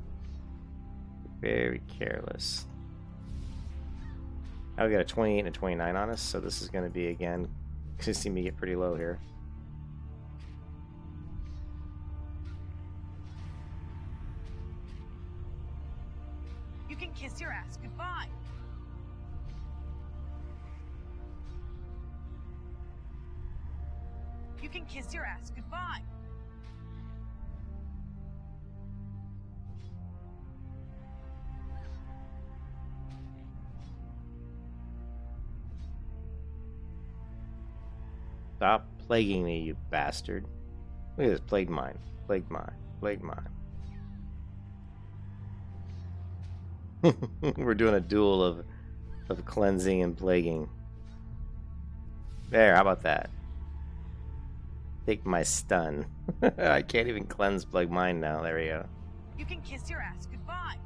Very careless. Now we got a 28 and a 29 on us, so this is going to be, again, you see me get pretty low here. You can kiss your ass goodbye. You can kiss your ass goodbye. Stop plaguing me, you bastard. Look at this, plague mine, plague mine, plague mine. We're doing a duel of cleansing and plaguing. There, how about that? Take my stun. I can't even cleanse plague mine now. There we go. You can kiss your ass goodbye.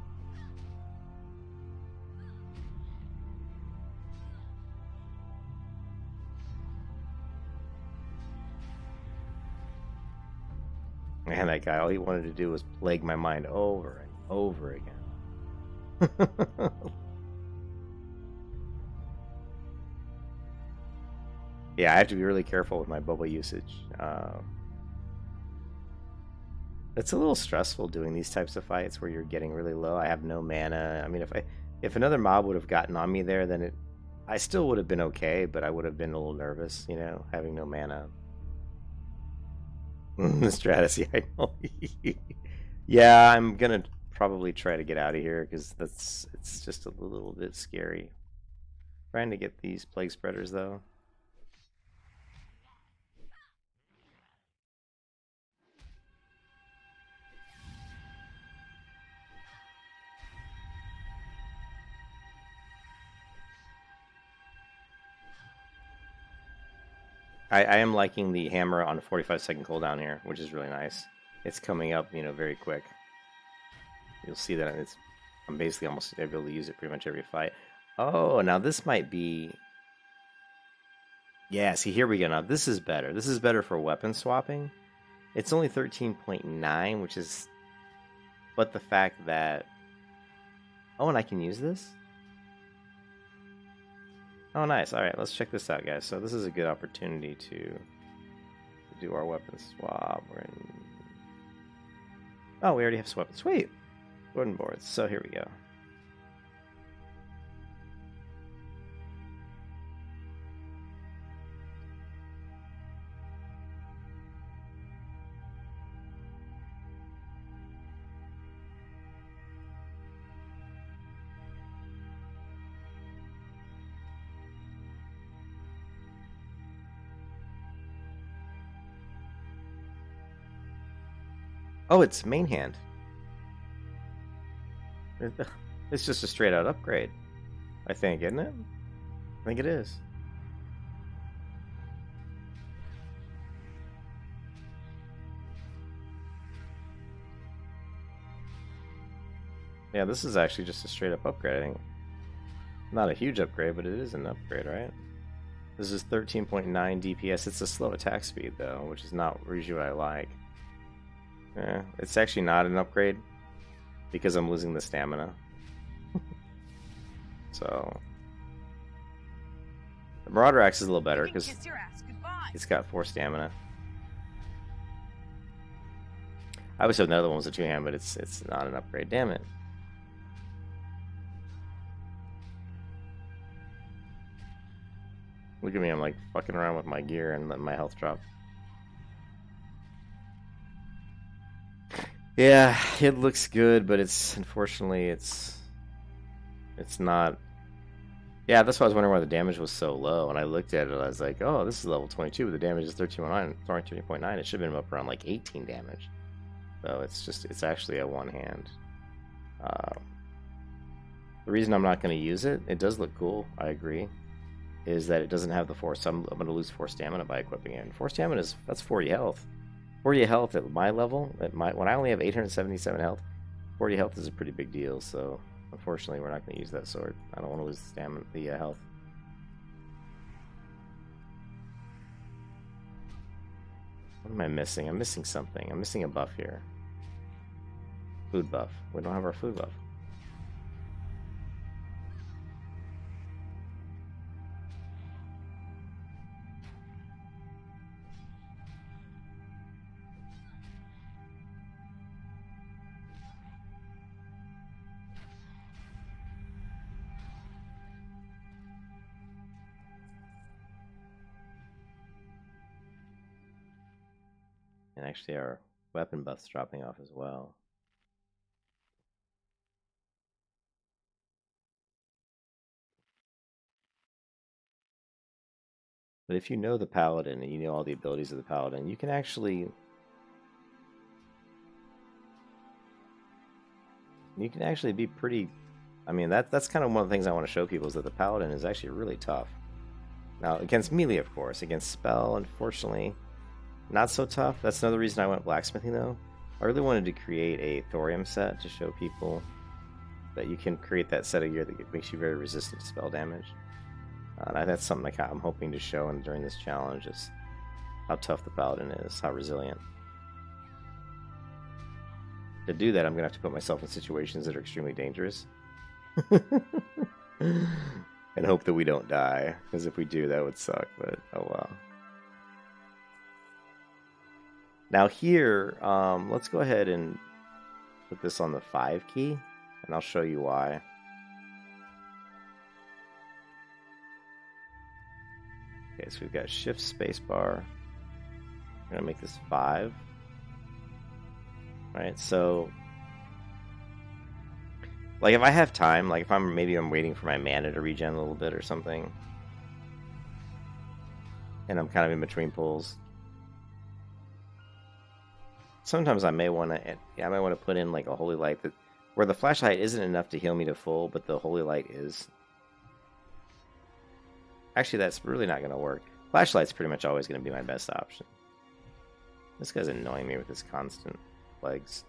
Man, that guy, all he wanted to do was plague my mind over and over again. Yeah, I have to be really careful with my bubble usage. It's a little stressful doing these types of fights where you're getting really low. I have no mana. I mean, if another mob would have gotten on me there, then I still would have been okay, but I would have been a little nervous, you know, having no mana. The Stratus, yeah, I know. Yeah, I'm gonna probably try to get out of here because it's just a little bit scary. Trying to get these plague spreaders though. I am liking the hammer on a 45-second cooldown here, which is really nice. It's coming up, very quick. You'll see that I'm basically almost able to use it pretty much every fight. Oh, now this might be... Yeah, see, here we go. Now, this is better. This is better for weapon swapping. It's only 13.9, which is... But the fact that... Oh, and I can use this? Oh, nice. All right, let's check this out, guys. So this is a good opportunity to do our weapon swap. Oh, we already have swap. Sweet. Wooden boards. So here we go. Oh, it's main hand. It's just a straight out upgrade, I think, isn't it? I think it is. Yeah, this is actually just a straight up upgrade, I think. Not a huge upgrade, but it is an upgrade, right? This is 13.9 DPS. It's a slow attack speed, though, which is not usually what I like. Yeah, it's actually not an upgrade because I'm losing the stamina. So the Marauder Axe is a little better because it's got 4 stamina. I wish another one was a 2-hand, but it's not an upgrade. Damn it. Look at me, I'm like fucking around with my gear and letting my health drop. Yeah, it looks good, but unfortunately it's not. Yeah, that's why I was wondering why the damage was so low. And I looked at it, I was like, oh, this is level 22, but the damage is 13.9. It should have been up around like 18 damage. So it's actually a 1-hand. The reason I'm not going to use it does look cool, I agree, is that it doesn't have the 4. So I'm going to lose 4 stamina by equipping it. And 4 stamina that's 40 health. 40 health at my level, when I only have 877 health, 40 health is a pretty big deal, so unfortunately we're not going to use that sword. I don't want to lose the stamina, the health. What am I missing? I'm missing something. I'm missing a buff here. Food buff. We don't have our food buff. And actually our weapon buff's dropping off as well. But if you know the Paladin and you know all the abilities of the Paladin, you can actually be pretty... I mean, that's kind of one of the things I want to show people, is that the Paladin is actually really tough. Now, against melee, of course. Against spell, unfortunately, not so tough. That's another reason I went blacksmithing, though. I really wanted to create a thorium set to show people that you can create that set of gear that makes you very resistant to spell damage. That's something I'm hoping to show during this challenge, is how tough the Paladin is, how resilient. To do that, I'm going to have to put myself in situations that are extremely dangerous. And hope that we don't die, because if we do, that would suck, but oh well. Now here, let's go ahead and put this on the 5 key, and I'll show you why. Okay, so we've got shift spacebar. I'm going to make this 5. Alright, so like if I have time, like if I'm waiting for my mana to regen a little bit or something, and I'm kind of in between pulls, sometimes I may want to put in like a holy light that where the flashlight isn't enough to heal me to full, but the holy light is. Actually, that's really not going to work. Flashlight's pretty much always going to be my best option. This guy's annoying me with his constant legs.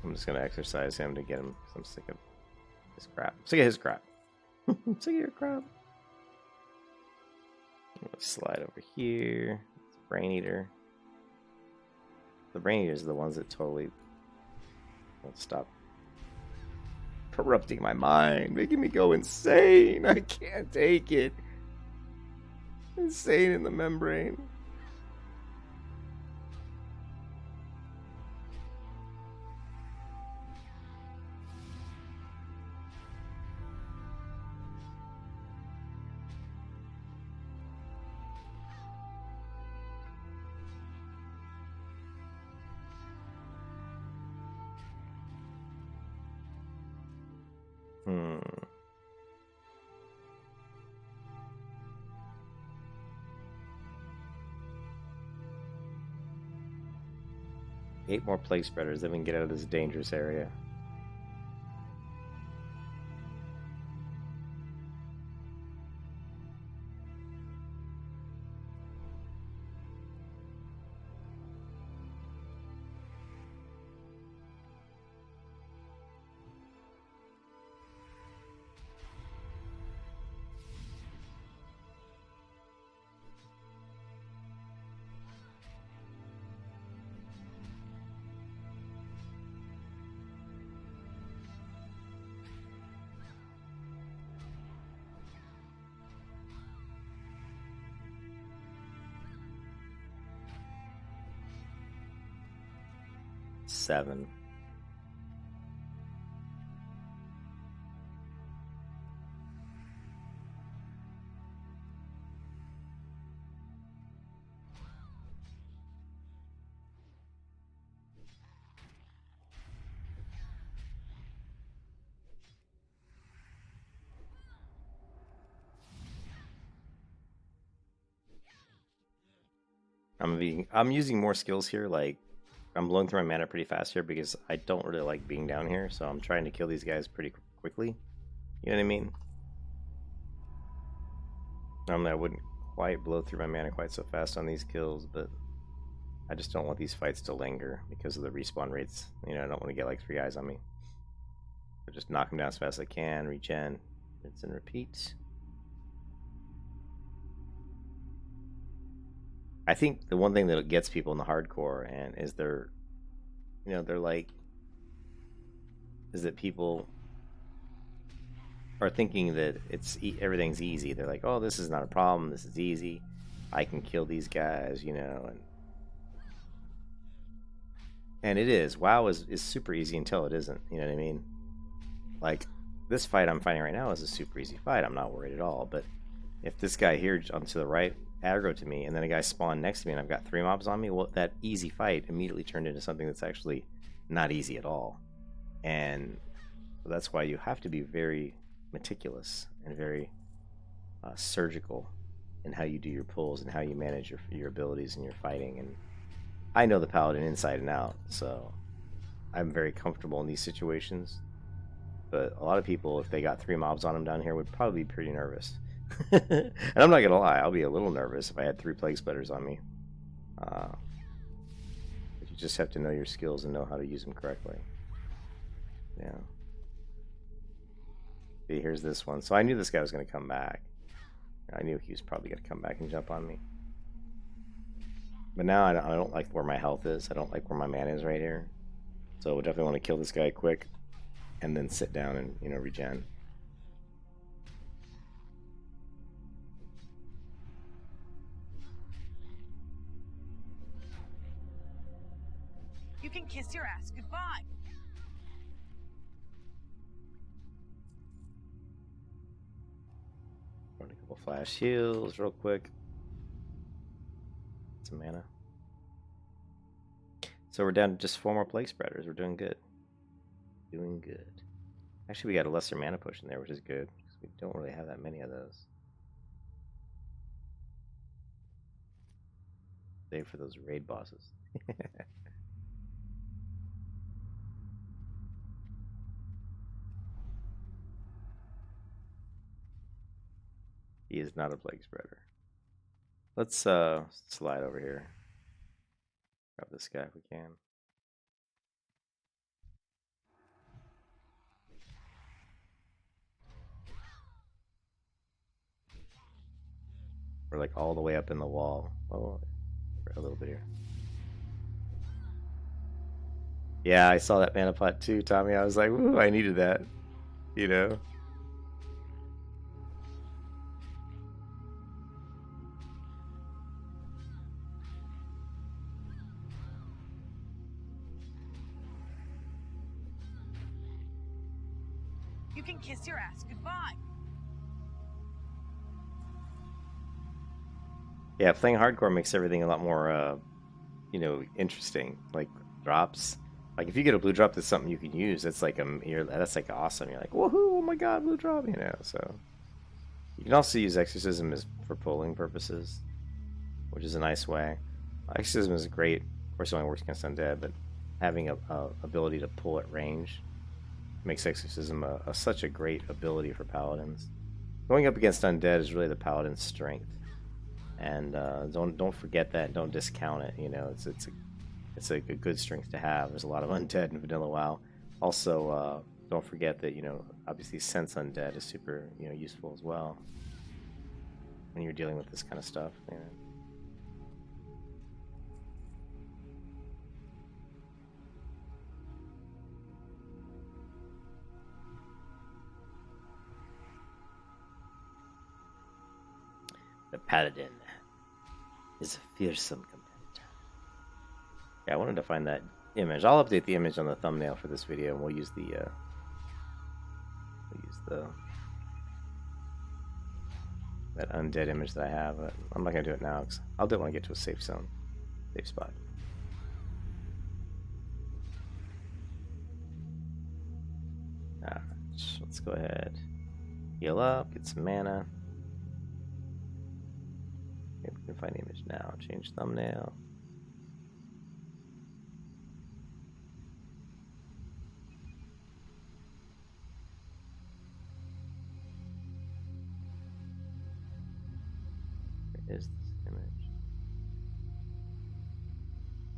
I'm just going to exercise him to get him. I'm sick of his crap. I'm sick of his crap. I'm sick of your crap. I'm going to slide over here. It's a Brain Eater. The Brain Eaters are the ones that totally won't stop corrupting my mind, making me go insane. I can't take it. Insane in the membrane. Hmm. Eight more plague spreaders, then we can get out of this dangerous area. Seven. I'm using more skills here, like I'm blowing through my mana pretty fast here because I don't really like being down here, so I'm trying to kill these guys pretty quickly. You know what I mean? Normally I wouldn't quite blow through my mana quite so fast on these kills, but I just don't want these fights to linger because of the respawn rates. You know, I don't want to get like 3 eyes on me. So just knock them down as fast as I can, regen, rinse and repeat. I think the one thing that gets people in the hardcore and is they're like, is that people are thinking that everything's easy. They're like, oh, this is not a problem. This is easy. I can kill these guys, you know, and it is. WoW is super easy until it isn't. You know what I mean? Like this fight I'm fighting right now is a super easy fight. I'm not worried at all. But if this guy here to the right aggro to me, and then a guy spawned next to me, and I've got 3 mobs on me, well, that easy fight immediately turned into something that's actually not easy at all. And that's why you have to be very meticulous and very surgical in how you do your pulls and how you manage your abilities and your fighting. And I know the Paladin inside and out, so I'm very comfortable in these situations. But a lot of people, if they got 3 mobs on them down here, would probably be pretty nervous. And I'm not gonna lie, I'll be a little nervous if I had 3 plague spreaders on me. But you just have to know your skills and know how to use them correctly. Yeah. See, here's this one. So I knew this guy was gonna come back. I knew he was probably gonna come back and jump on me. But now I don't like where my health is. I don't like where my mana is right here. So I definitely want to kill this guy quick, and then sit down and regen. You can kiss your ass goodbye. Run a couple flash heals real quick. Some mana. So we're down to just 4 more plague spreaders. We're doing good. Doing good. Actually, we got a lesser mana push in there, which is good, because we don't really have that many of those. Save for those raid bosses. He is not a plague spreader. Let's slide over here. Grab this guy if we can. We're like all the way up in the wall. Oh, a little bit here. Yeah, I saw that mana pot too, Tommy. I was like, ooh, I needed that. You know? You can kiss your ass goodbye. Yeah, playing hardcore makes everything a lot more, you know, interesting. Like drops. Like if you get a blue drop that's something you can use, that's like that's like awesome. You're like, woohoo! Oh my god, blue drop! You know. So you can also use exorcism as for pulling purposes, which is a nice way. Exorcism is great. Of course, it only works against undead, but having a ability to pull at range makes exorcism such a great ability for paladins. Going up against undead is really the paladin's strength, and don't forget that. Don't discount it. You know, it's a good strength to have. There's a lot of undead in vanilla WoW. Also, don't forget that, you know, obviously sense undead is super, you know, useful as well when you're dealing with this kind of stuff. You know. The Paladin is a fearsome competitor. Yeah, I wanted to find that image. I'll update the image on the thumbnail for this video, and we'll use that undead image that I have. But I'm not gonna do it now because I'll do it when I get to a safe zone, safe spot. Alright, let's go ahead, heal up, get some mana. Maybe we can find the image now. Change thumbnail. Where is this image?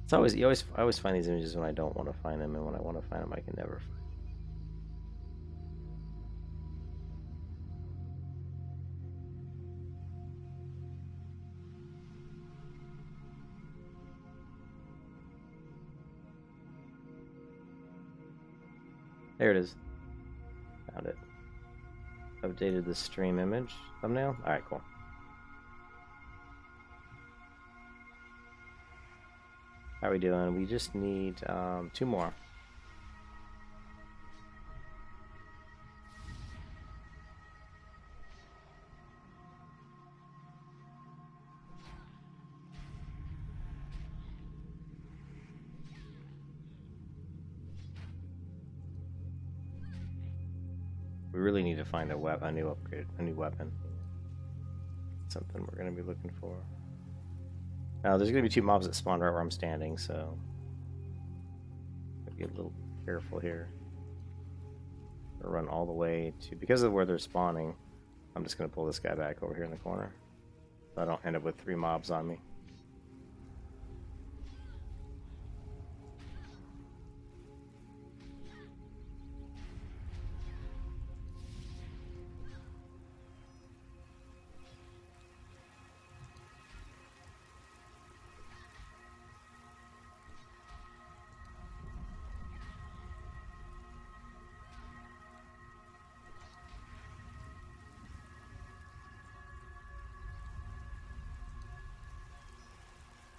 It's always I always find these images when I don't want to find them, and when I want to find them, I can never find them. There it is. Found it. Updated the stream image thumbnail. Alright, cool. How are we doing? We just need 2 more. We really need to find a new upgrade, a new weapon. Something we're going to be looking for. Now, there's going to be 2 mobs that spawn right where I'm standing, so be a little careful here. I'll run all the way to, because of where they're spawning, I'm just going to pull this guy back over here in the corner, so I don't end up with 3 mobs on me.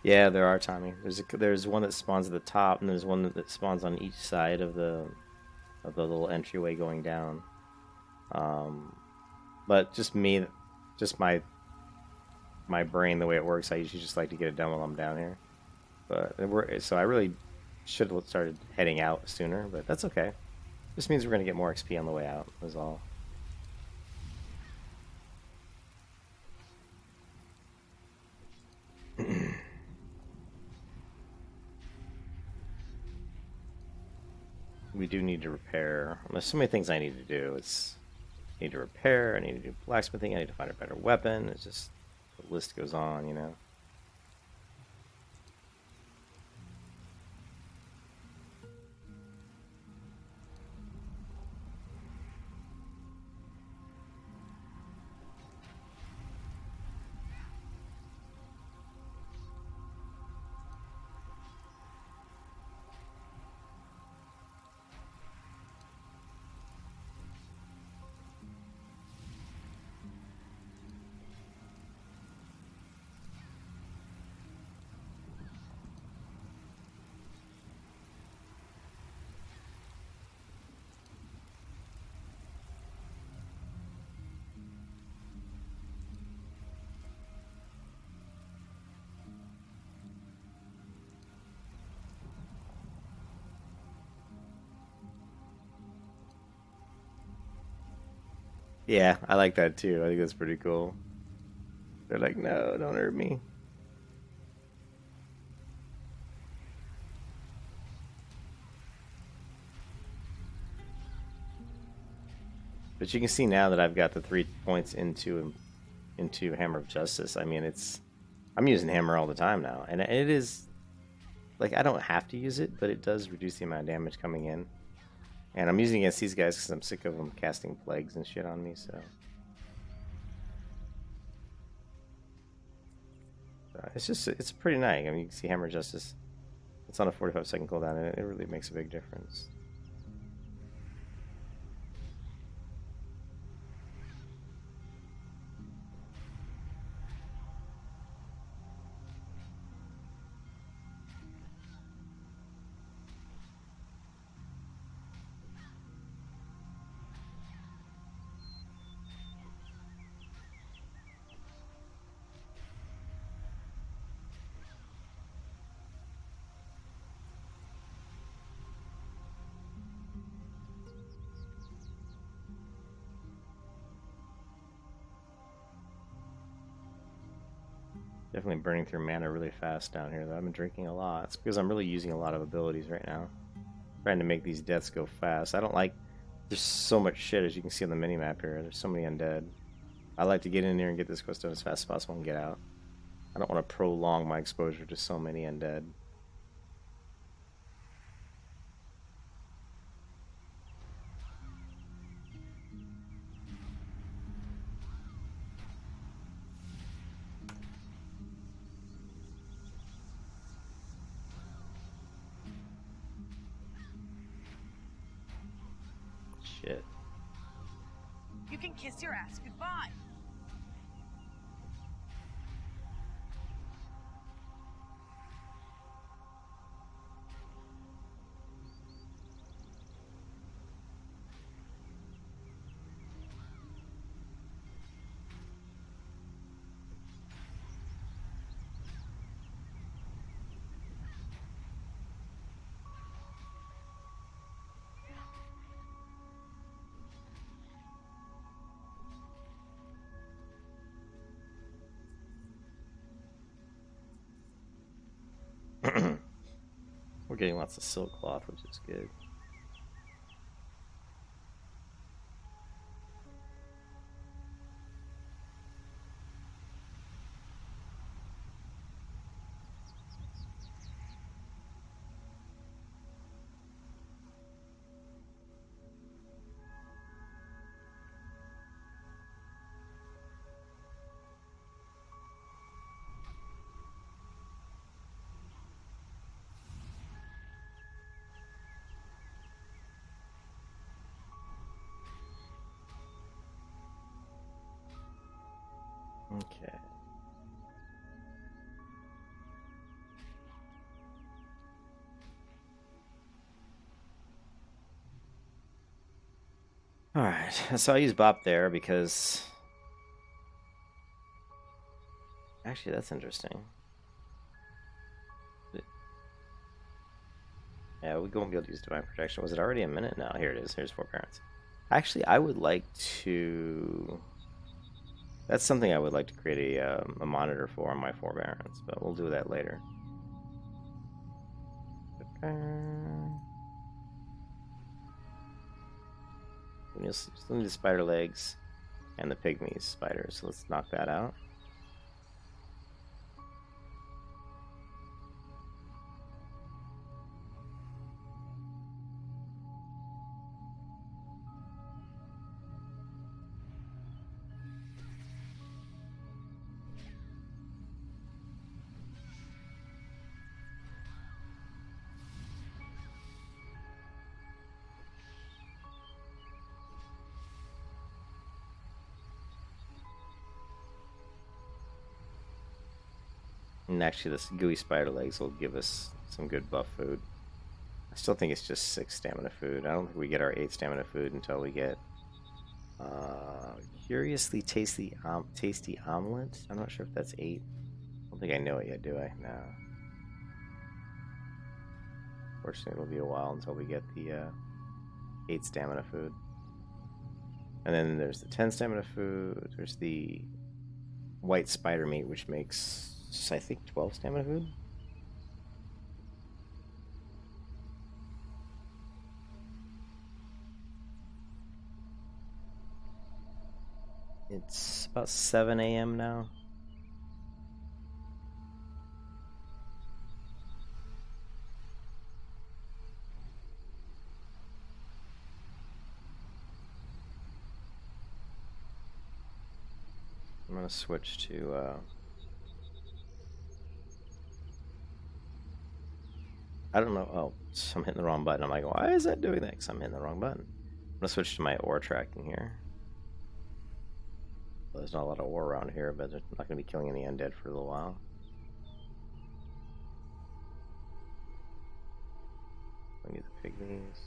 Yeah, there are, Tommy. There's one that spawns at the top, and there's one that spawns on each side of the little entryway going down. But just my brain, the way it works, I usually just like to get it done while I'm down here. So I really should have started heading out sooner, but that's okay. This means we're gonna get more XP on the way out, is all. We do need to repair. There's so many things I need to do. It's need to repair, I need to do blacksmithing, I need to find a better weapon. It's just, the list goes on, you know. Yeah, I like that too. I think that's pretty cool. They're like, no, don't hurt me. But you can see now that I've got the 3 points into Hammer of Justice. I mean, I'm using Hammer all the time now, and it is like I don't have to use it, but it does reduce the amount of damage coming in. And I'm using it against these guys because I'm sick of them casting plagues and shit on me. So it's pretty nice. I mean, you can see Hammer of Justice. It's on a 45-second cooldown, and it really makes a big difference. Definitely burning through mana really fast down here, though. I've been drinking a lot. It's because I'm really using a lot of abilities right now. Trying to make these deaths go fast. I don't like... There's so much shit, as you can see on the minimap here. There's so many undead. I like to get in there and get this quest done as fast as possible and get out. I don't want to prolong my exposure to so many undead. Shit. You can kiss your ass goodbye. We're getting lots of silk cloth, which is good. Okay. Alright, so I use Bop there because... Actually, that's interesting. Yeah, we won't be able to use Divine Protection. Was it already a minute? No, here it is. Here's Forbearance. Actually, I would like to... That's something I would like to create a monitor for on my Forbearance, but we'll do that later. We still need the spider legs and the pygmy spiders. So let's knock that out. And actually, this gooey spider legs will give us some good buff food. I still think it's just 6 stamina food. I don't think we get our 8 stamina food until we get curiously tasty omelet. I'm not sure if that's 8. I don't think I know it yet, do I? No. Fortunately, it'll be a while until we get the 8 stamina food. And then there's the 10 stamina food. There's the white spider meat, which makes, I think, 12 stamina food. It's about 7 a.m. now. I'm gonna switch to I don't know. Oh, I'm hitting the wrong button. I'm like, why is that doing that? Because I'm hitting the wrong button. I'm gonna switch to my ore tracking here. Well, there's not a lot of ore around here, but I'm not gonna be killing any undead for a little while. Let me get the pygmies.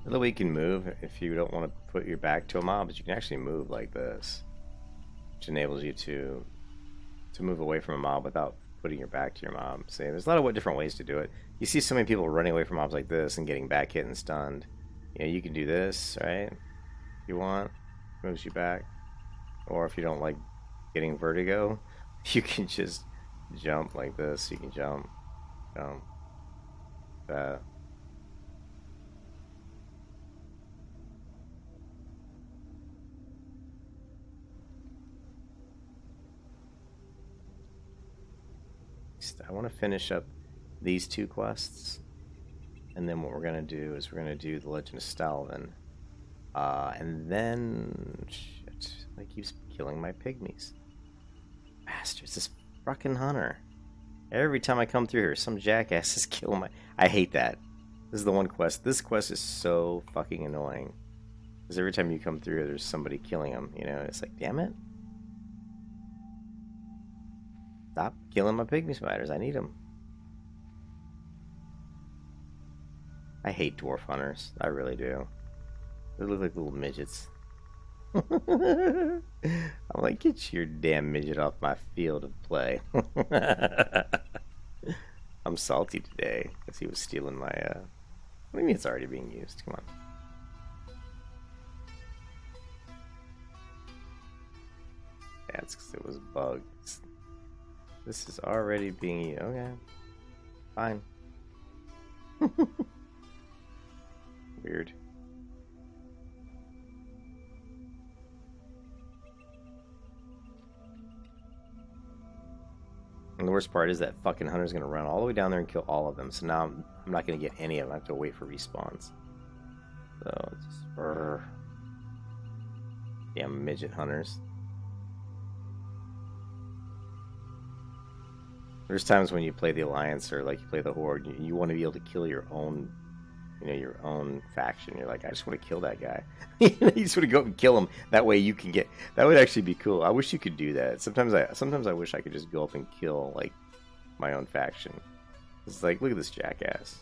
The way you can move, if you don't want to put your back to a mob, but you can actually move like this, which enables you to move away from a mob without putting your back to your mob. See, there's a lot of different ways to do it. You see so many people running away from mobs like this and getting back hit and stunned. You know, you can do this, right? If you want, moves you back. Or if you don't like getting vertigo, you can just jump like this. You can jump, that. I want to finish up these 2 quests, and then what we're going to do is we're going to do the Legend of Stalvin, and then shit, I keep killing my pygmies. Bastards, this fucking hunter. Every time I come through here, some jackass is killing my... I hate that. This is the one quest. This quest is so fucking annoying. Because every time you come through, there's somebody killing them, you know? It's like, damn it. Stop killing my pygmy spiders. I need them. I hate dwarf hunters. I really do. They look like little midgets. I'm like, get your damn midget off my field of play. I'm salty today because he was stealing my... What do you mean it's already being used? Come on. Yeah, it's because it was bugged. This is already being used. Okay. Fine. Weird. And worst part is that fucking hunter's gonna run all the way down there and kill all of them. So now I'm not gonna get any of them. I have to wait for respawns. So it's damn midget hunters. There's times when you play the Alliance or like you play the Horde, you want to be able to kill your own, you know, your own faction. You're like, I just want to kill that guy. You just want to go up and kill him. That way you can get. That would actually be cool. I wish you could do that. Sometimes I wish I could just go up and kill like my own faction. It's like, look at this jackass.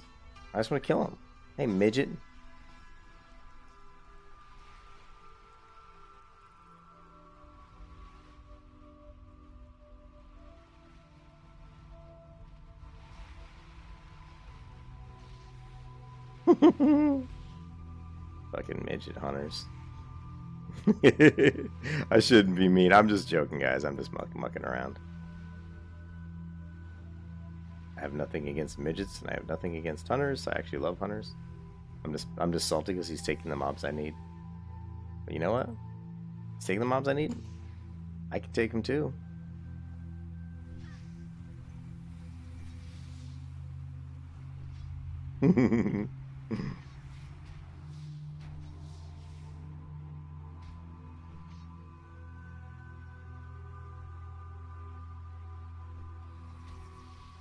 I just want to kill him. Hey, midget. Fucking midget hunters. I shouldn't be mean. I'm just joking, guys. I'm just mucking around. I have nothing against midgets, and I have nothing against hunters. I actually love hunters. I'm just salty because he's taking the mobs I need. But you know what? He's taking the mobs I need. I can take them too.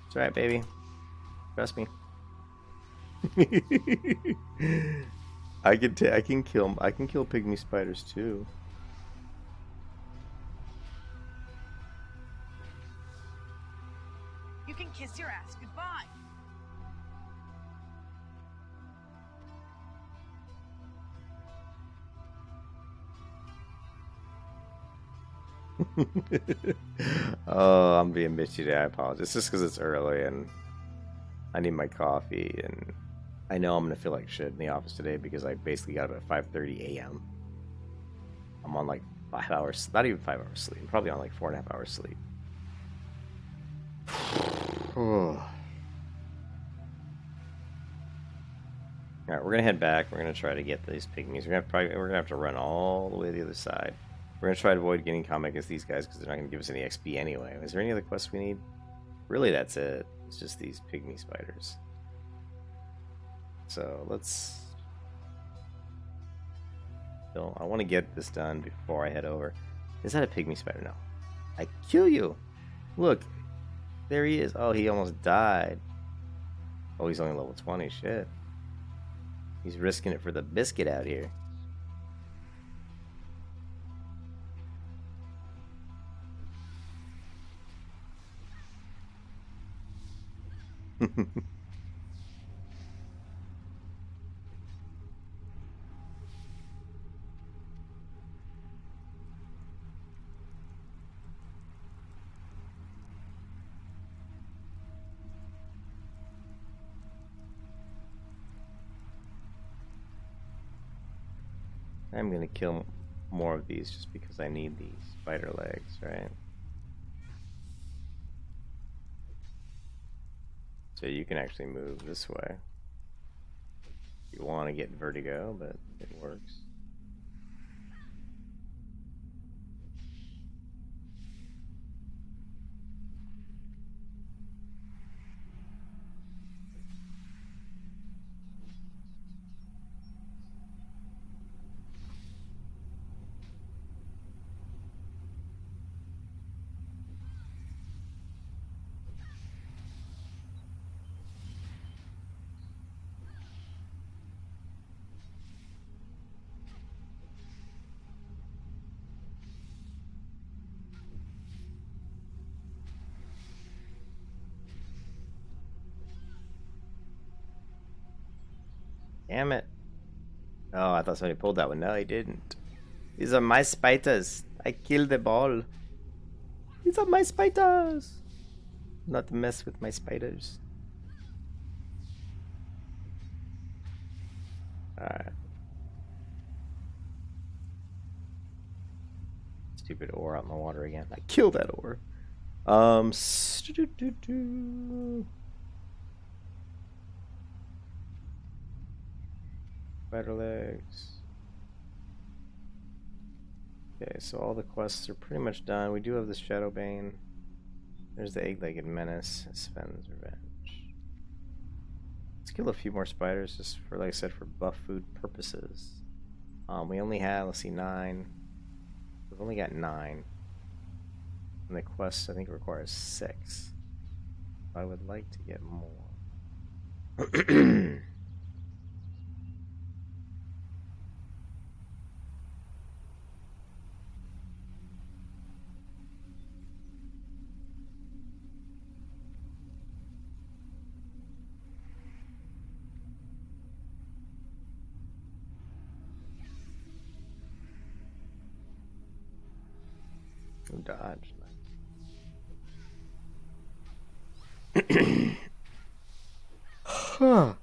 It's alright, baby. Trust me. I can kill pygmy spiders too. You can kiss your ass goodbye. Oh, I'm being bitchy today. I apologize. It's just because it's early and I need my coffee, and I know I'm gonna feel like shit in the office today because I basically got up at 5:30 a.m. I'm on like 5 hours, not even 5 hours sleep. I'm probably on like 4.5 hours sleep. All right, we're gonna head back. We're gonna try to get these pygmies. We're gonna have to run all the way to the other side. We're going to try to avoid getting combat against these guys because they're not going to give us any XP anyway. Is there any other quests we need? Really, that's it. It's just these pygmy spiders. So, let's... I want to get this done before I head over. Is that a pygmy spider? No. I kill you! Look! There he is. Oh, he almost died. Oh, he's only level 20. Shit. He's risking it for the biscuit out here. I'm going to kill more of these just because I need these spider legs, right? So you can actually move this way. You want to get vertigo, but it works. Damn it. Oh, I thought somebody pulled that one. No, he didn't. These are my spiders. I killed them all. These are my spiders. Not mess with my spiders. Alright. Stupid ore out in the water again. I killed that ore. Spider legs. Okay, so all the quests are pretty much done. We do have the Shadowbane There's the eight-legged menace. Sven's revenge. Let's kill a few more spiders just for, like I said, for buff food purposes. We only have, let's see, 9. We've only got 9. And the quest, I think, requires 6. I would like to get more. Dodge. Huh.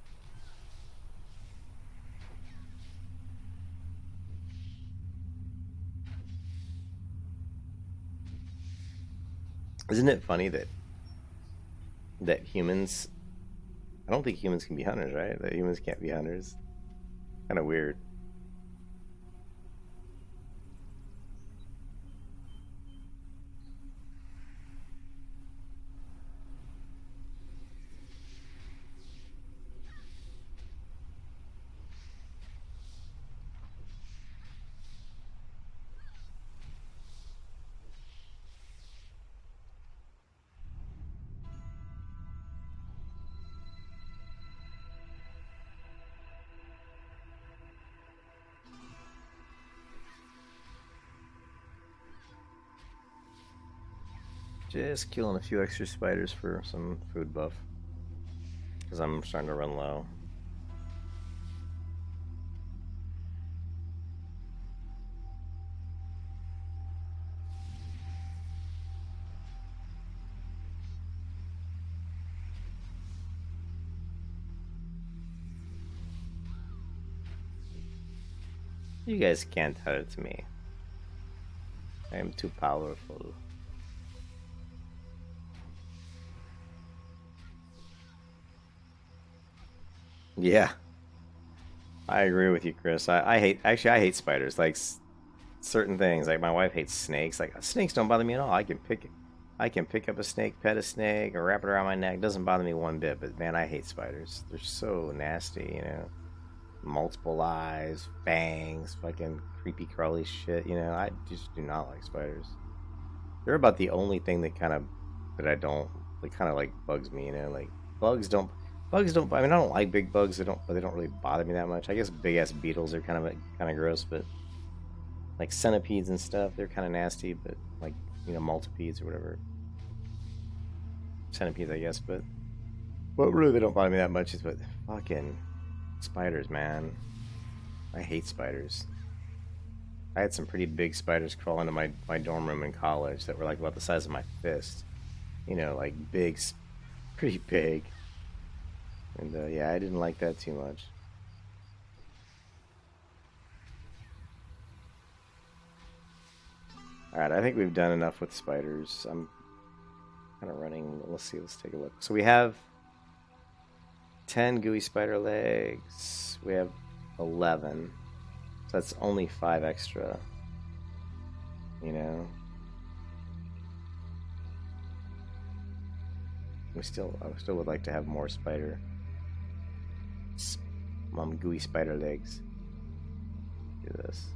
Isn't it funny that humans, I don't think humans can be hunters, right? That humans can't be hunters. Kind of weird. Just killing a few extra spiders for some food buff. Because I'm starting to run low. You guys can't hurt me. I am too powerful. Yeah, I agree with you, Chris. I hate spiders. Like certain things, like my wife hates snakes. Like snakes don't bother me at all. I can pick up a snake, pet a snake, or wrap it around my neck. It doesn't bother me one bit. But man, I hate spiders. They're so nasty, you know. Multiple eyes, fangs, fucking creepy crawly shit. You know, I just do not like spiders. They're about the only thing that I don't like. Kind of like bugs me, you know. Like bugs don't. I mean, I don't like big bugs. They don't really bother me that much. I guess big ass beetles are kind of gross, but like centipedes and stuff, they're kind of nasty. But like, you know, multipedes or whatever, centipedes, I guess. But what really they don't bother me that much is but fucking spiders, man. I hate spiders. I had some pretty big spiders crawl into my dorm room in college that were like about the size of my fist. You know, like big, pretty big. And yeah, I didn't like that too much. Alright, I think we've done enough with spiders. I'm kind of running. Let's take a look. So we have 10 gooey spider legs. We have 11. So that's only 5 extra. You know? I still would like to have more spider. Gooey spider legs. Do this.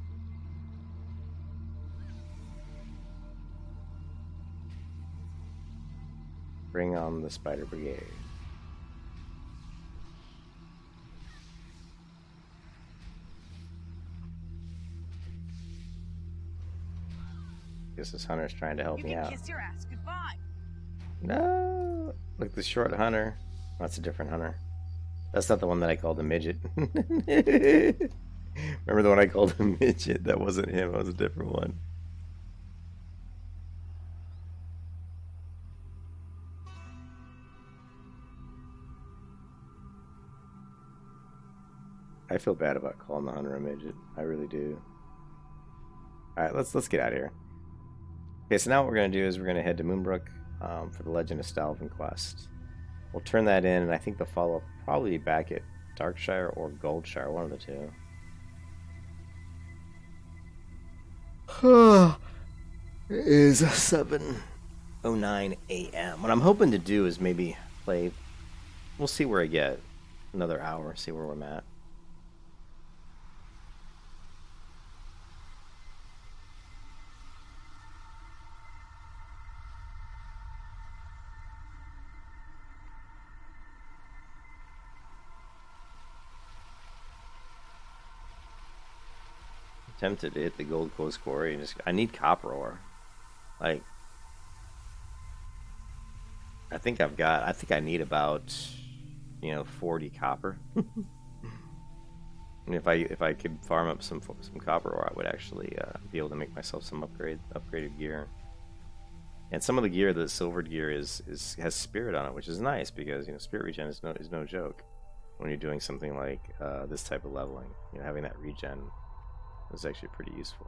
Bring on the spider brigade. Guess this hunter's trying to help me out. You can kiss your ass goodbye. No, look, the short hunter. That's a different hunter. That's not the one that I called a midget. Remember the one I called a midget? That wasn't him. That was a different one. I feel bad about calling the hunter a midget. I really do. All right, let's get out of here. Okay, so now what we're gonna do is we're gonna head to Moonbrook for the Legend of Stalvin quest. We'll turn that in, and I think the follow-up will probably be back at Darkshire or Goldshire, one of the two. It is 7 09 a.m. What I'm hoping to do is maybe play. We'll see where I get. Another hour, see where I'm at. Tempted to hit the Gold Coast Quarry and just I need copper ore. Like I think I need about 40 copper. And if I could farm up some copper ore, I would actually be able to make myself some upgraded gear. And some of the gear, the silvered gear has spirit on it, which is nice because spirit regen is no joke when you're doing something like this type of leveling. Having that regen is actually pretty useful.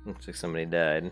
Looks like somebody died.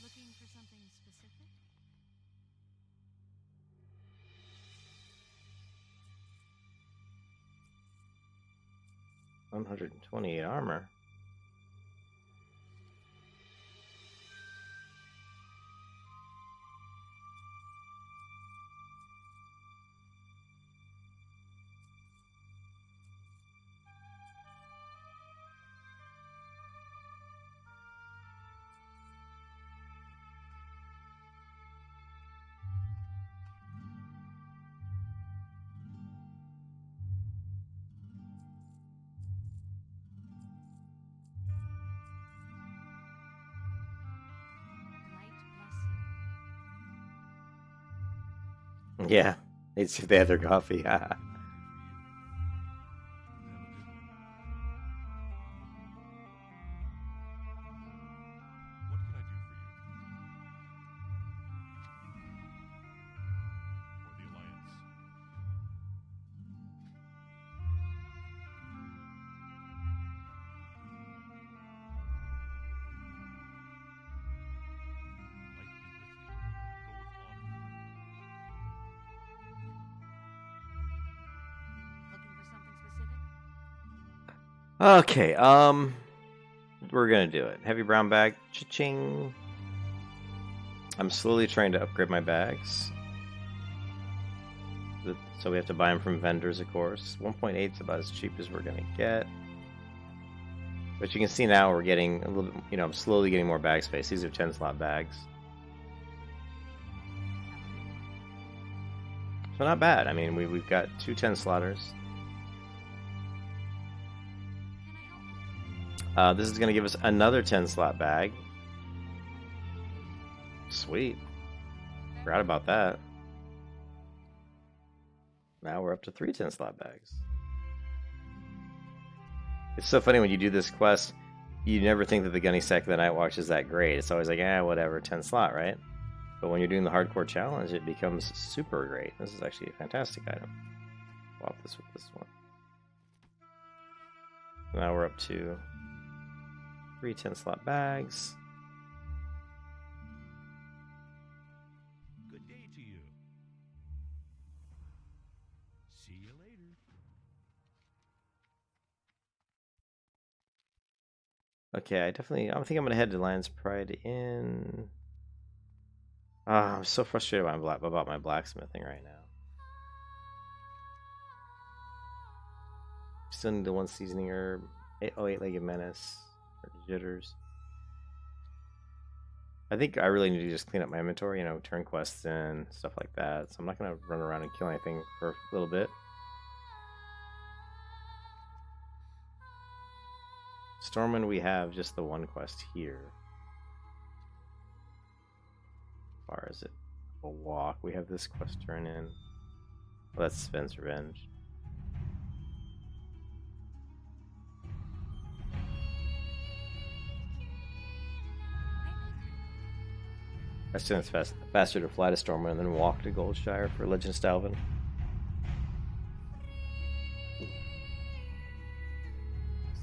Looking for something specific? 128 armor. Yeah, they have their coffee. What can I do for you? Or the Alliance? Light be with you. Go with honor. Looking for something specific? Okay, we're gonna do it. Heavy brown bag, cha-ching. I'm slowly trying to upgrade my bags. So we have to buy them from vendors, of course. 1.8 is about as cheap as we're gonna get. But you can see now we're getting a little bit, you know, I'm slowly getting more bag space. These are 10 slot bags. So not bad. I mean, we've got 2 10 slotters. This is going to give us another 10 slot bag. Sweet. Forgot about that. Now we're up to 3 10 slot bags. It's so funny when you do this quest, you never think that the Gunny Sack of the Night Watch is that great. It's always like, whatever, 10 slot, right? But when you're doing the hardcore challenge, it becomes super great. This is actually a fantastic item. Swap this with this one. Now we're up to 3 10 slot bags. Good day to you. See you later. Okay, I think I'm gonna head to Lion's Pride Inn. I'm so frustrated about my blacksmithing right now. Still need the 1 seasoning herb. 8-legged menace. Or jitters. I think I really need to just clean up my inventory, you know, turn quests in, stuff like that. So I'm not gonna run around and kill anything for a little bit. Stormwind, we have just the 1 quest here. As far as it, a walk, we have this quest turn in. Well, that's Sven's Revenge. I assume it's faster to fly to Stormwind than walk to Goldshire for Legend Stalvin.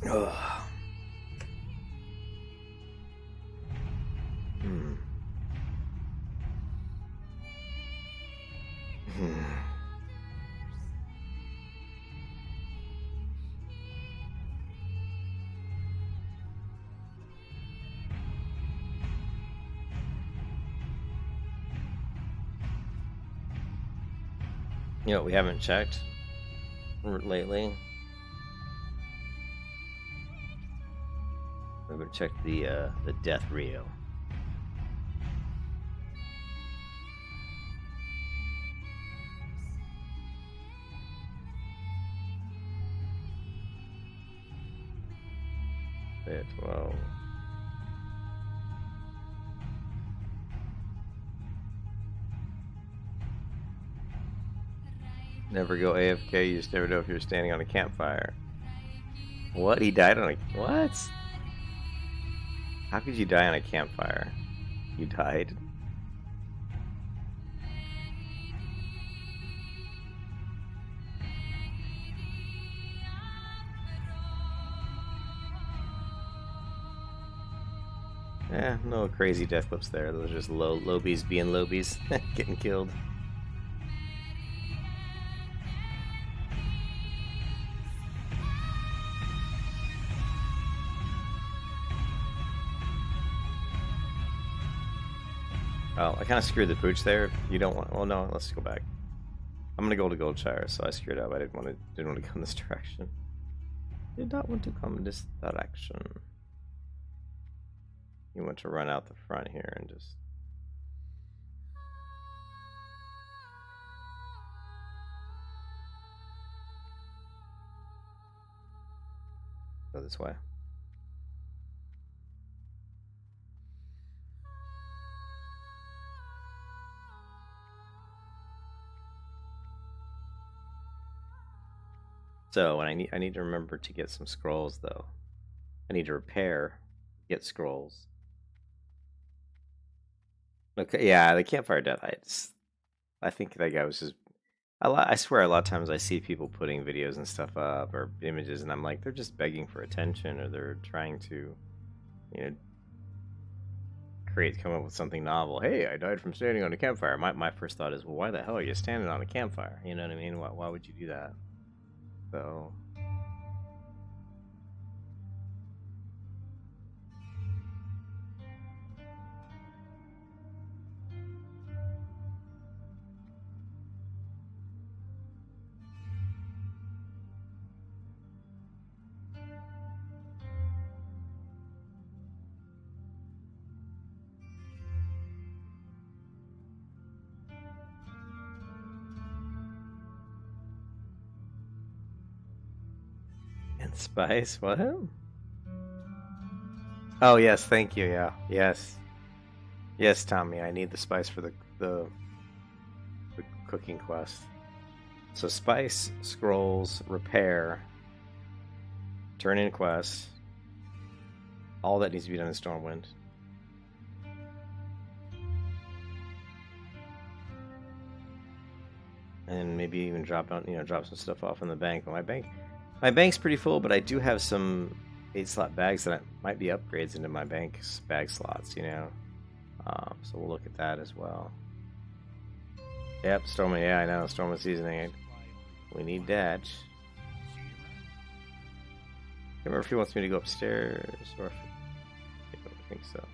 Ugh. You know what we haven't checked lately? We're going to check the Death Rio. There, 12. Never go AFK, you just never know if you're standing on a campfire. What? He died on a... What? How could you die on a campfire? You died? Yeah, no crazy death clips there. Those are just lobies being lobies, getting killed. Oh, I kind of screwed the pooch there. You don't want... Well, no, let's go back. I'm gonna go to Goldshire, so I screwed up. I didn't want to go in this direction. Did not want to come in this direction. You want to run out the front here and just... go this way. So, and I need to remember to get some scrolls though. I need to repair, get scrolls. Okay, yeah, the campfire death. I think that guy was just. I swear, a lot of times I see people putting videos and stuff up or images, and I'm like, they're just begging for attention, or they're trying to, you know, come up with something novel. Hey, I died from standing on a campfire. My first thought is, well, why the hell are you standing on a campfire? You know what I mean? Why would you do that? So. And spice, what? Oh yes, thank you. Yeah, yes, yes, Tommy. I need the spice for the cooking quest. So spice, scrolls, repair, turn in quest. All that needs to be done in Stormwind. And maybe even drop out, drop some stuff off in the bank. But my bank's pretty full, but I do have some 8-slot bags that might be upgrades into my bank's bag slots. So we'll look at that as well. Yep, Stormwind. Yeah, I know, Stormwind seasoning. We need that. I can't remember if he wants me to go upstairs or if I think so.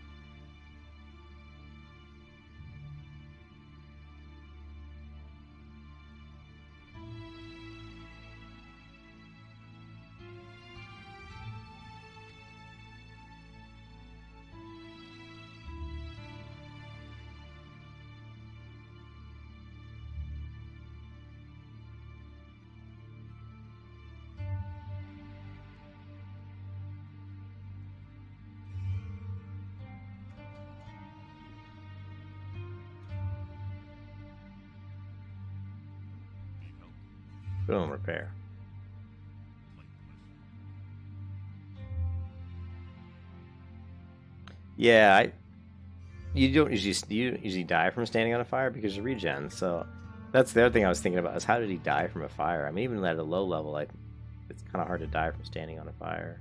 Boom, repair. Yeah, you don't usually die from standing on a fire because you regen. So that's the other thing I was thinking about is how did he die from a fire? I mean, even at a low level, it's kind of hard to die from standing on a fire.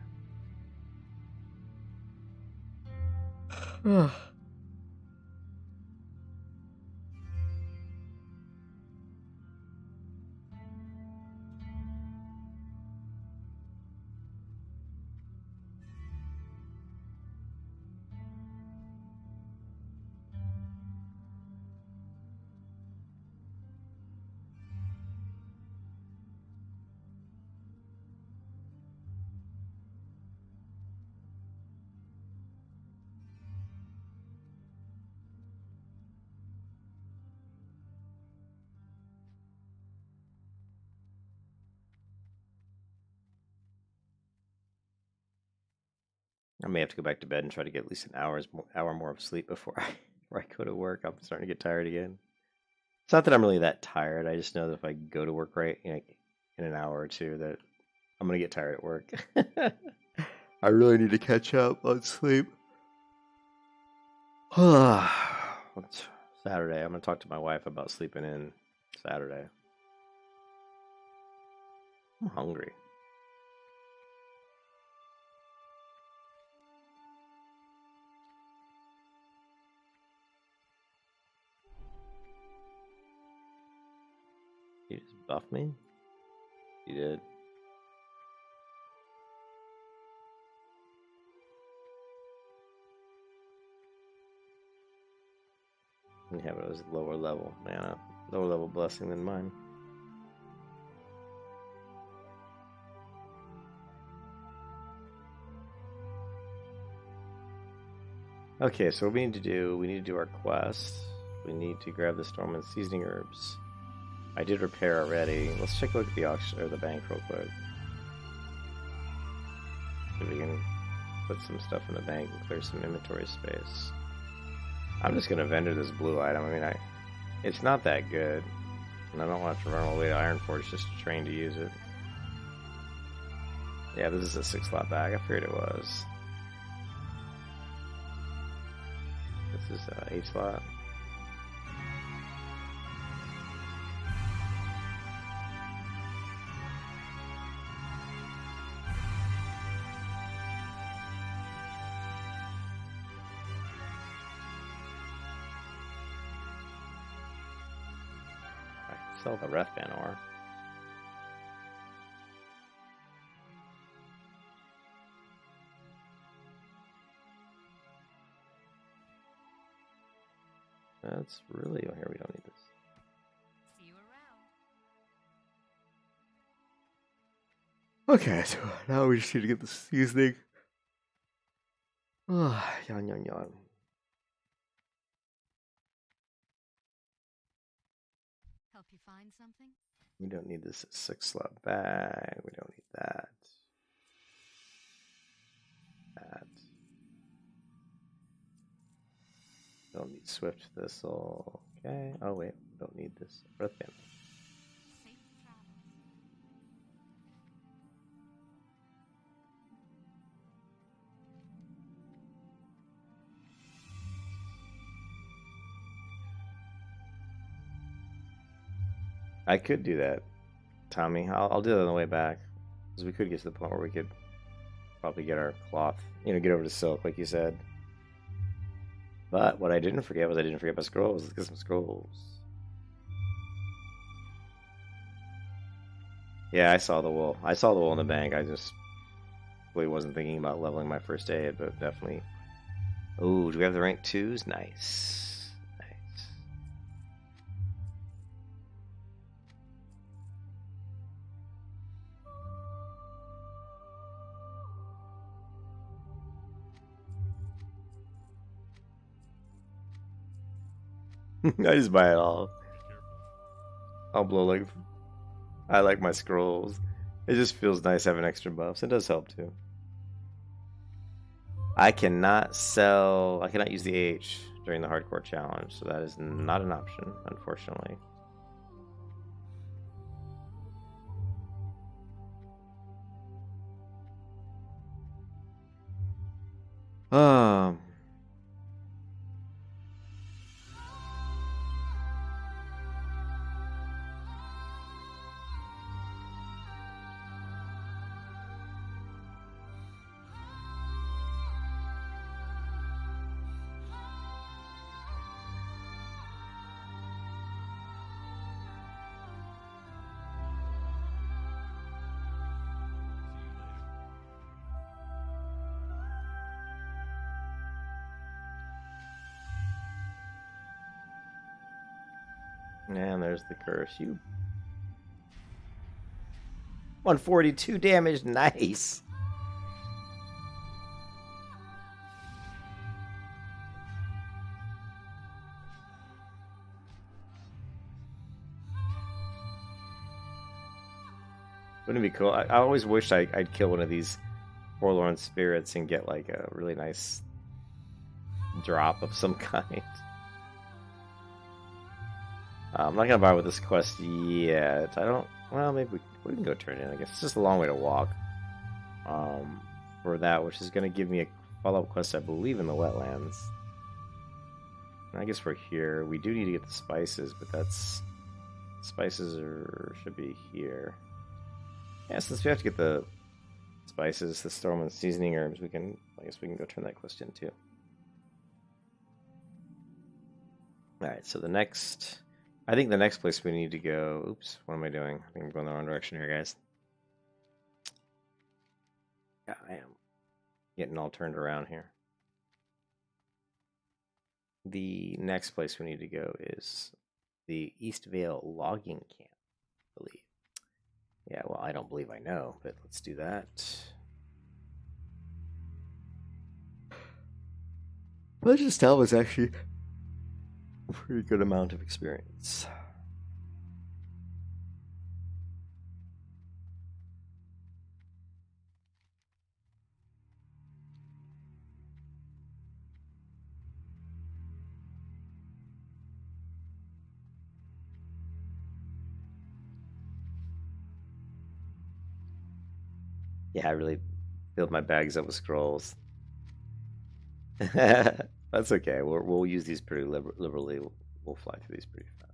I may have to go back to bed and try to get at least an hour more of sleep before before I go to work. I'm starting to get tired again. It's not that I'm really that tired. I just know that if I go to work right, in an hour or two, that I'm gonna get tired at work. I really need to catch up on sleep. It's Saturday. I'm gonna talk to my wife about sleeping in Saturday. I'm hungry. You just buff me? You did. Yeah, but it was lower level mana. Lower level blessing than mine. Okay, so what we need to do our quest. We need to grab the Stormwind seasoning herbs. I did repair already. Let's take a look at the auction or the bank real quick. See if we can put some stuff in the bank and clear some inventory space. I'm just gonna vendor this blue item. I mean, it's not that good, and I don't want to run all the way to Ironforge just to train to use it. Yeah, this is a 6-slot bag. I figured it was. This is 8-slot. Sell the ref ban ore. That's really, oh, here we don't need this. See you around. Okay, so now we just need to get the seasoning. Yawn, yawn, yawn. Help you find something? We don't need this 6-slot bag. We don't need that. That. Don't need Swift Thistle. Okay. Oh wait, don't need this. Breath Band. Safe travels. I could do that, Tommy. I'll do that on the way back. Because we could get to the point where we could probably get our cloth, get over to silk, like you said. But what I didn't forget was I didn't forget my scrolls. Let's get some scrolls. Yeah, I saw the wool. I saw the wool in the bank. I just really wasn't thinking about leveling my first aid, but definitely. Oh, do we have the rank 2s? Nice. Nice. I just buy it all. Be careful. I'll blow like. I like my scrolls. It just feels nice having extra buffs. It does help too. I cannot use the H during the hardcore challenge, so that is not an option, unfortunately. Um. See you later. And there's the curse. You 142 damage. Nice. Wouldn't it be cool? I always wish I'd kill one of these forlorn spirits and get like a really nice drop of some kind. I'm not gonna bother with this quest yet. I don't. Well, maybe we can go turn in. I guess it's just a long way to walk. For that, which is gonna give me a follow-up quest, I believe, in the wetlands. And I guess we're here. We do need to get the spices, but spices should be here. Yeah, since we have to get the spices, the storm and seasoning herbs, I guess we can go turn that quest in too. Alright, so I think the next place we need to go, oops, what am I doing? I think I'm going the wrong direction here, guys. Yeah, I am getting all turned around here. The next place we need to go is the East Vale logging camp, I believe. Yeah, well, I don't believe I know, but let's do that. Let's just tell us actually a pretty good amount of experience. Yeah, I really filled my bags up with scrolls. That's okay. We'll use these pretty liberally. We'll fly through these pretty fast.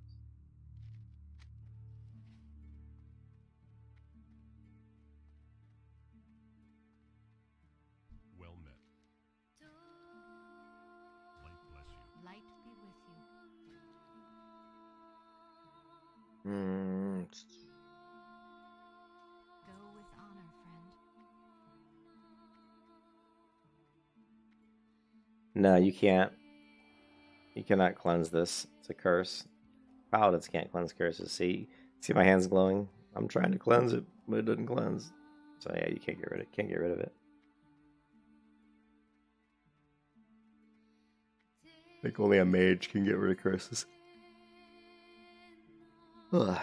Well met. Light bless you. Light be with you. Go with honor, friend. No, you can't. You cannot cleanse this. It's a curse. Paladins can't cleanse curses. See my hands glowing? I'm trying to cleanse it, but it doesn't cleanse. So yeah, you can't get rid of it. Can't get rid of it. I think only a mage can get rid of curses. Ugh.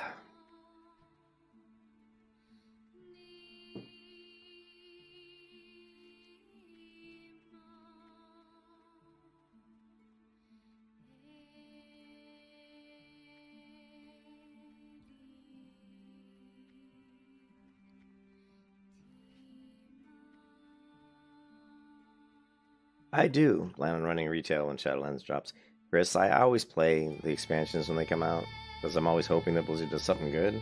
I do plan on running retail when Shadowlands drops. Chris, I always play the expansions when they come out because I'm always hoping that Blizzard does something good.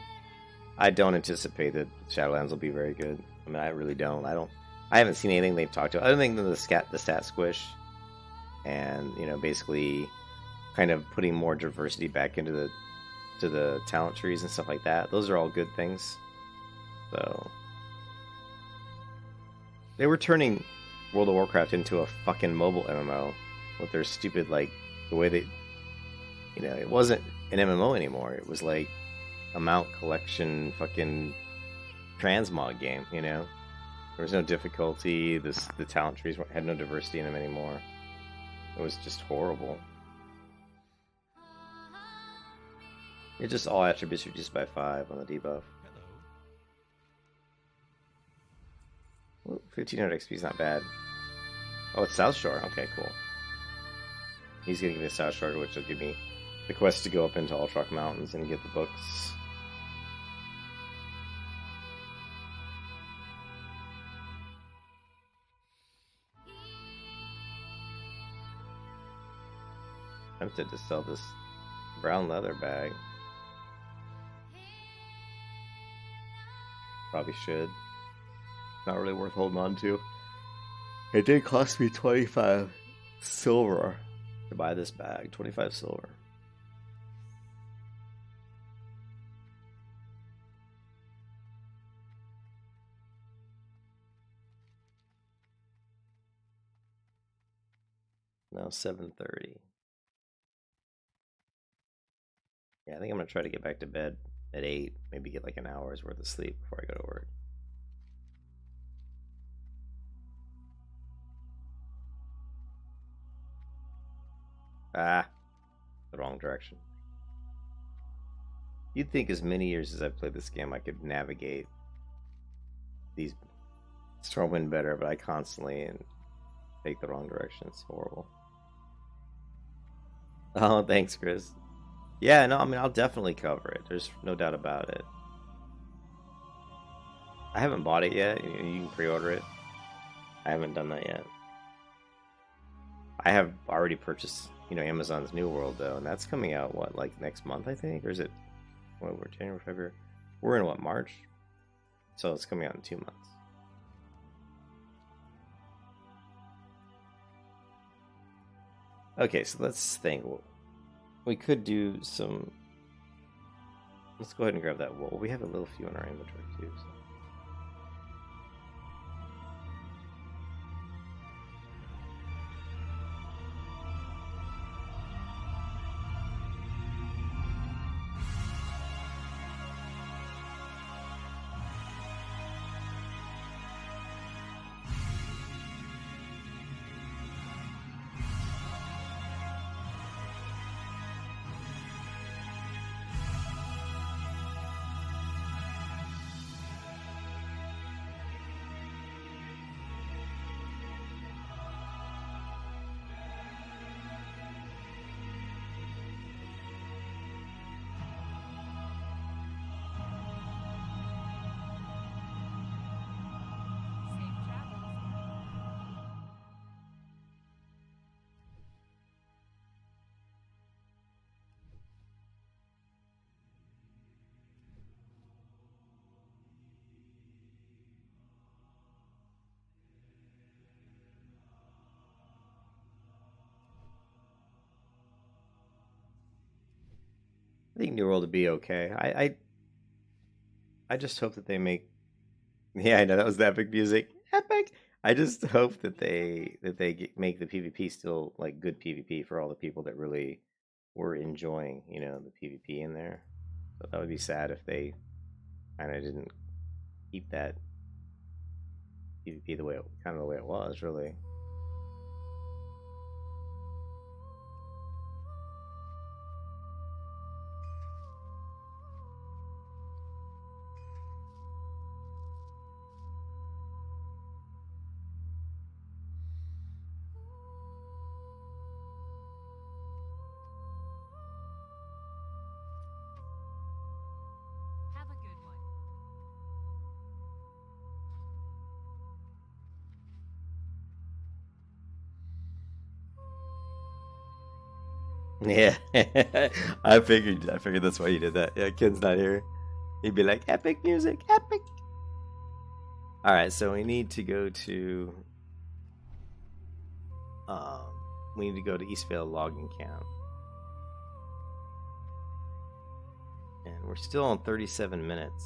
I don't anticipate that Shadowlands will be very good. I mean, I really don't. I haven't seen anything they've talked about other than the stat squish, and basically kind of putting more diversity back into the talent trees and stuff like that. Those are all good things. So they were turning World of Warcraft into a fucking mobile MMO with their stupid, like, the way they, it wasn't an MMO anymore. It was like a mount collection fucking transmog game, There was no difficulty. The talent trees had no diversity in them anymore. It was just horrible. It's just all attributes reduced by 5 on the debuff. Hello. Ooh, 1500 XP is not bad. Oh, it's South Shore. Okay, cool. He's gonna give me a South Shore, which will give me the quest to go up into Altrock Mountains and get the books. I'm tempted to sell this brown leather bag. Probably should. Not really worth holding on to. It did cost me 25 silver to buy this bag. 25 silver. Now 7:30. Yeah, I think I'm gonna try to get back to bed at 8. Maybe get like an hour's worth of sleep before I go to work. Ah, the wrong direction. You'd think as many years as I've played this game, I could navigate these Stormwind better, but I constantly take the wrong direction. It's horrible. Oh, thanks, Chris. Yeah, no, I mean, I'll definitely cover it. There's no doubt about it. I haven't bought it yet. You can pre-order it. I haven't done that yet. I have already purchased, Amazon's New World, though, and that's coming out, what, like next month, I think? Or is it, what, we're January, February? We're in, what, March? So it's coming out in 2 months. Okay, so let's think. We could do some... Let's go ahead and grab that wool. We have a little few in our inventory, too, so... Safe travels. I think New World would be okay. I just hope that they make... Yeah, I know, that was the epic music. Epic! I just hope that they make the PvP still, like, good PvP for all the people that really were enjoying, the PvP in there. So that would be sad if they kind of didn't keep that PvP the way it was, really. Have a good one. Yeah, I figured that's why you did that. Yeah, Ken's not here. He'd be like, epic music, epic. All right, so we need to go to Eastvale Logging Camp, and we're still on 37 minutes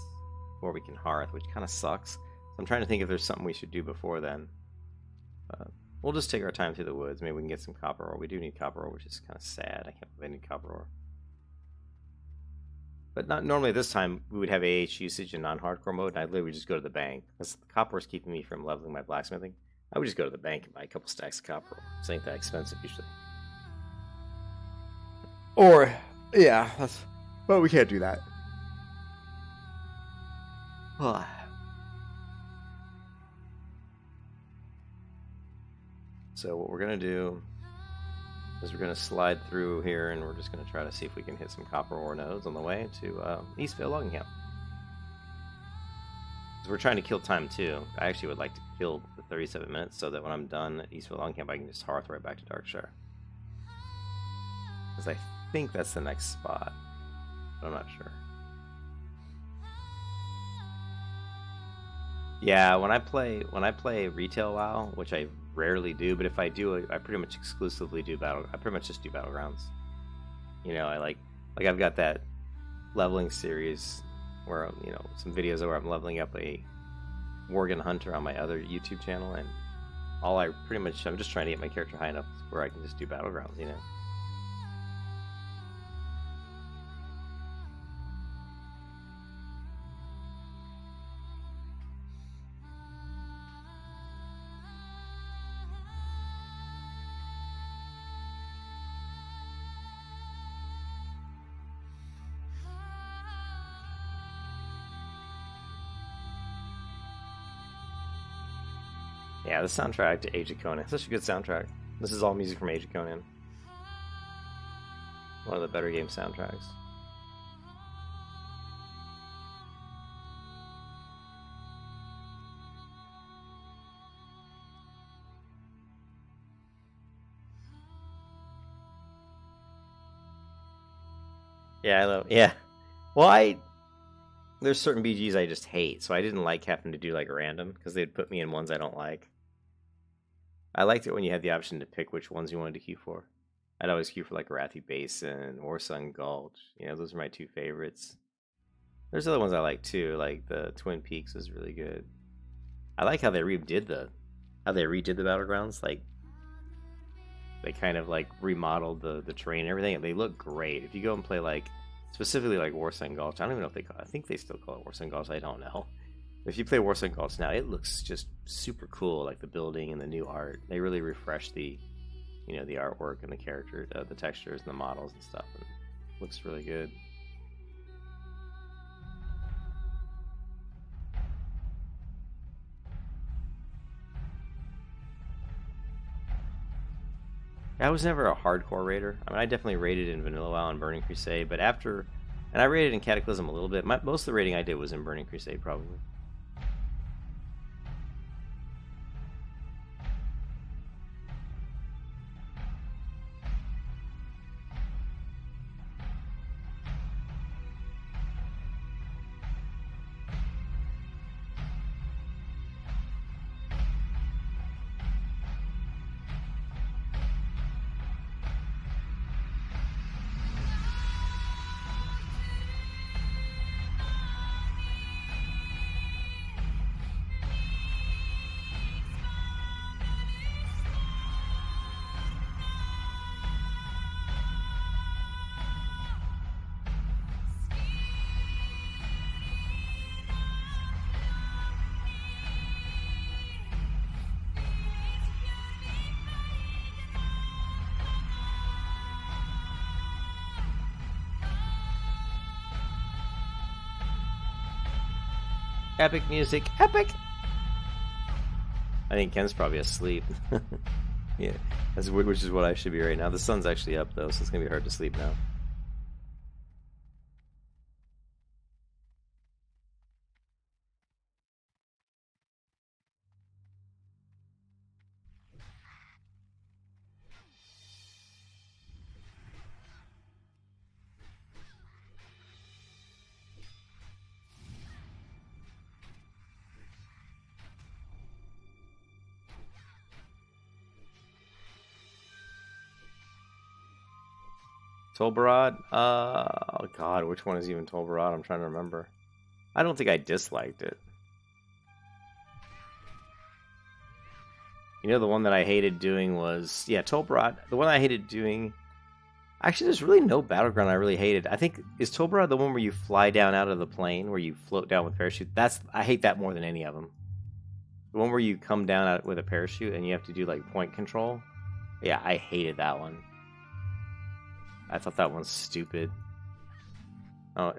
before we can hearth, which kind of sucks. So I'm trying to think if there's something we should do before then. We'll just take our time through the woods. Maybe we can get some copper ore. We do need copper ore, which is kind of sad. I can't believe I need copper ore. But not normally this time we would have AH usage in non-hardcore mode, and I'd literally just go to the bank. Because the copper is keeping me from leveling my blacksmithing. I would just go to the bank and buy a couple stacks of copper ore. It ain't that expensive usually. Or, yeah, but we can't do that. So what we're going to do is we're going to slide through here, and we're just going to try to see if we can hit some copper ore nodes on the way to Eastvale Logging Camp. Because we're trying to kill time too. I actually would like to kill the 37 minutes so that when I'm done at Eastvale Logging Camp I can just hearth right back to Darkshire. Because I think that's the next spot, but I'm not sure. Yeah, when I play retail WoW, which I rarely do, but if I do, I pretty much exclusively do I pretty much just do battlegrounds. You know, I like I've got that leveling series where, you know, some videos where I'm leveling up a Worgen Hunter on my other YouTube channel, and I'm just trying to get my character high enough where I can just do battlegrounds, you know. Yeah, the soundtrack to Age of Conan. Such a good soundtrack. This is all music from Age of Conan. One of the better game soundtracks. Yeah, I love. Yeah. Well, there's certain BGs I just hate, so I didn't like having to do like random because they'd put me in ones I don't like. I liked it when you had the option to pick which ones you wanted to queue for. I'd always queue for like Wrathy Basin or Sun Gulch. You know, those are my two favorites. There's other ones I like too, like the Twin Peaks is really good. I like how they redid the battlegrounds. Like they kind of like remodeled the terrain and everything, and they look great. If you go and play like specifically like Warsun Gulch, I don't even know if I think they still call it Warsun Gulch. I don't know. If you play Warsun Gulch now, it looks just super cool, like the building and the new art. They really refreshed the artwork and the character, the textures and the models and stuff, and it looks really good. I was never a hardcore raider. I mean, I definitely raided in Vanilla WoW and Burning Crusade, but and I raided in Cataclysm a little bit. Most of the raiding I did was in Burning Crusade, probably. Epic music, epic! I think Ken's probably asleep. Yeah, which is what I should be right now. The sun's actually up though, so it's gonna be hard to sleep now. Tolbarad? Oh god, which one is even Tolbarad? I'm trying to remember. I don't think I disliked it. You know, the one that I hated doing was... Yeah, Tolbarad. The one I hated doing... Actually, there's really no battleground I really hated. I think... Is Tolbarad the one where you fly down out of the plane? Where you float down with parachute? I hate that more than any of them. The one where you come down out with a parachute and you have to do, like, point control? Yeah, I hated that one. I thought that one's stupid. Oh...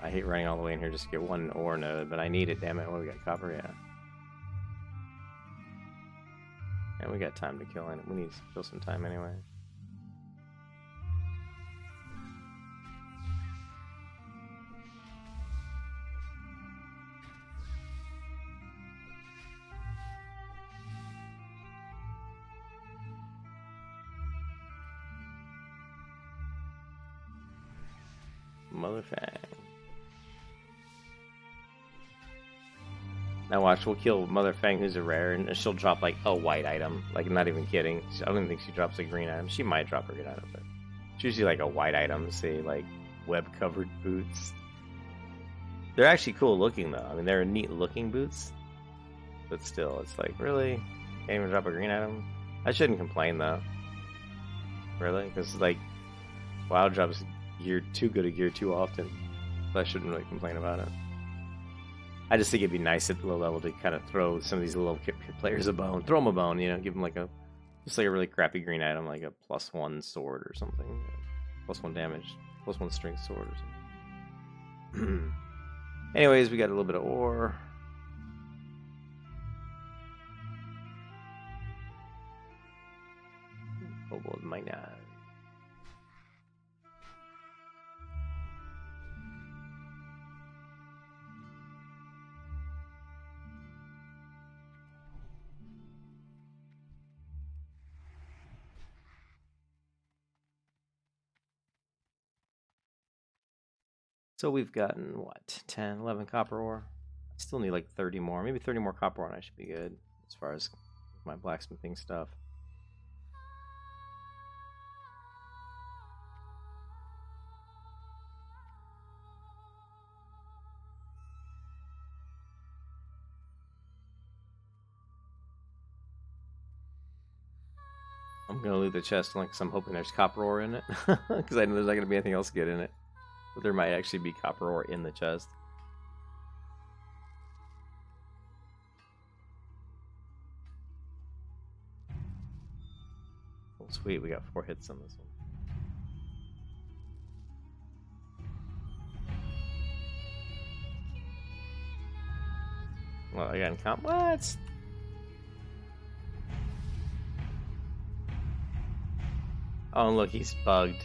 I hate running all the way in here just to get one ore node, but I need it, damn it. What, we got copper? Yeah. And we got time to kill it. We need to kill some time anyway. Motherfang. Now watch, we'll kill Motherfang, who's a rare, and she'll drop like a white item. Like, not even kidding. I don't even think she drops a green item. She might drop a green item, but it's usually like a white item, say like web-covered boots. They're actually cool looking though. I mean, they're neat looking boots, but still, it's like, really? Can't even drop a green item? I shouldn't complain though. Really? Because like, WoW drops gear too good a gear too often. So I shouldn't really complain about it. I just think it'd be nice at the low level to kind of throw some of these little players a bone. Throw them a bone, you know, give them like just like a really crappy green item, like a +1 sword or something. +1 damage, +1 strength sword or something. Anyways, we got a little bit of ore. Kobold might not. So we've gotten, what, 10, 11 copper ore? I still need like 30 more. Maybe 30 more copper ore and I should be good as far as my blacksmithing stuff. I'm going to loot the chest because I'm hoping there's copper ore in it. Because I know there's not going to be anything else good in it. But there might actually be copper ore in the chest. Oh, sweet, we got 4 hits on this one. Well, I got in comp. What? Oh, look, he's bugged.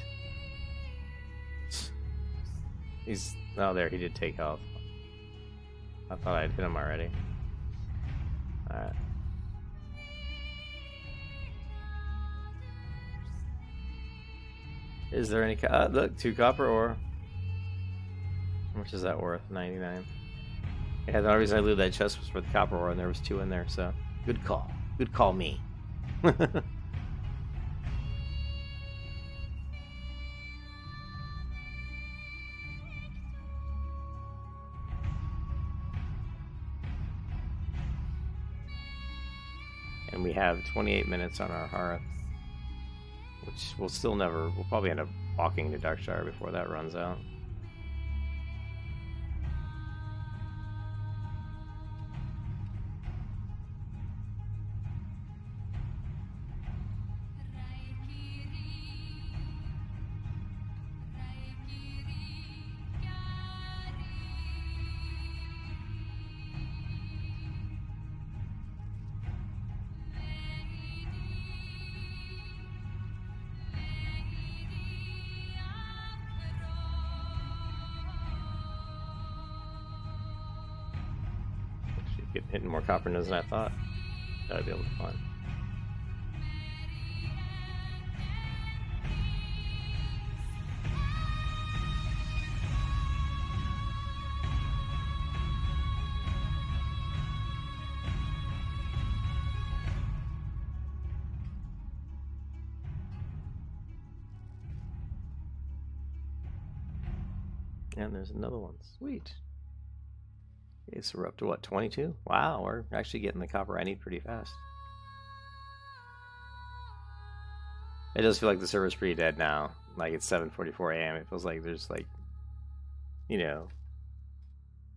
He's... Oh, there, he did take health. I thought I'd hit him already. Alright. Is there any... look, 2 copper ore. How much is that worth? 99. Yeah, the only reason I looted that chest was for the copper ore, and there was 2 in there, so... Good call. Good call, me. And we have 28 minutes on our hearth, which we'll still never... We'll probably end up walking to Darkshire before that runs out. Hitting more copper nodes than I thought. Gotta be able to find. And there's another one. Sweet. Okay, so we're up to what, 22? Wow, we're actually getting the copper I need pretty fast. It does feel like the server's pretty dead now. Like it's 7:44 a.m. It feels like there's like, you know,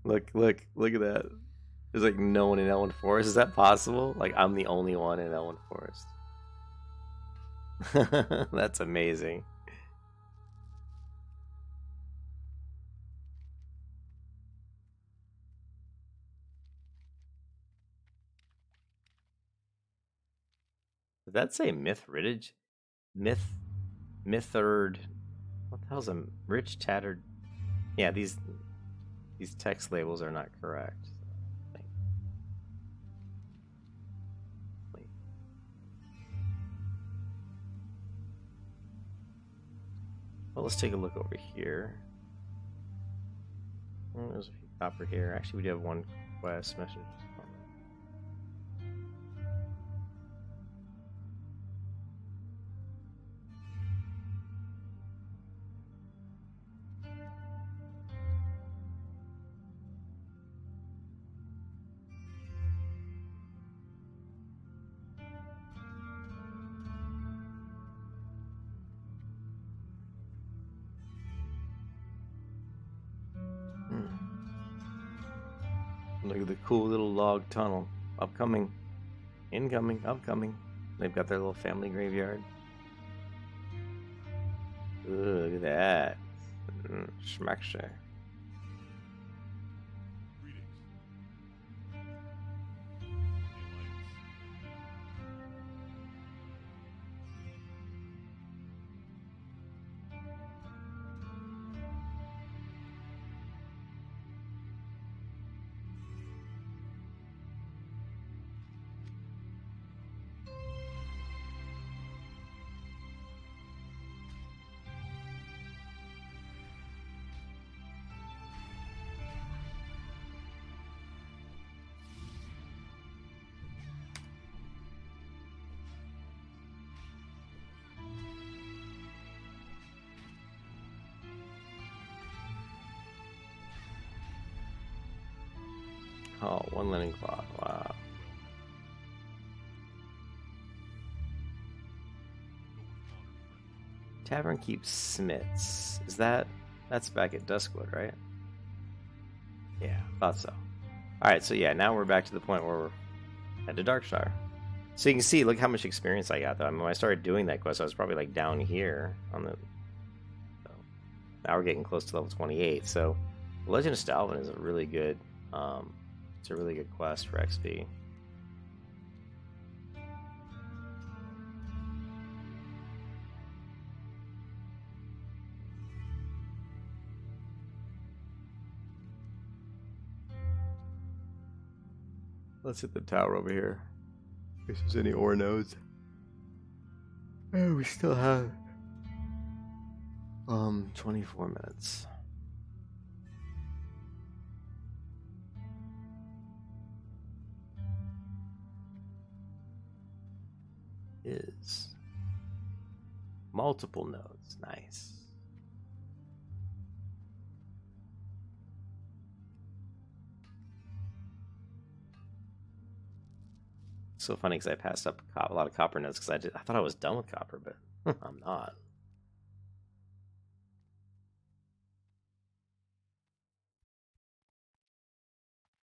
look at that. There's like no one in Elwyn Forest. Is that possible? Like I'm the only one in Elwyn Forest. That's amazing. Did that say Myth Ridge? Mythard. What the hell's a rich tattered? Yeah, these text labels are not correct. Well, let's take a look over here. Oh, there's a few copper here. Actually, we do have one quest message. Look at the cool little log tunnel. Upcoming. Incoming. Upcoming. They've got their little family graveyard. Ooh, look at that. Schmacksher. Greetings. Oh, one linen cloth. Wow. Tavern keeps Smiths. Is that's back at Duskwood, right? Yeah, thought so. Alright, so yeah, now we're back to the point where we're at the Darkshire. So you can see, look how much experience I got though. I mean, when I started doing that quest, I was probably like down here on the... So now we're getting close to level 28. So Legend of Stalvin is a really good... it's a really good quest for XP. Let's hit the tower over here. In case there's any ore nodes. Oh, we still have 24 minutes. Is multiple nodes. Nice. So funny because I passed up a lot of copper nodes because I thought I was done with copper, but I'm not.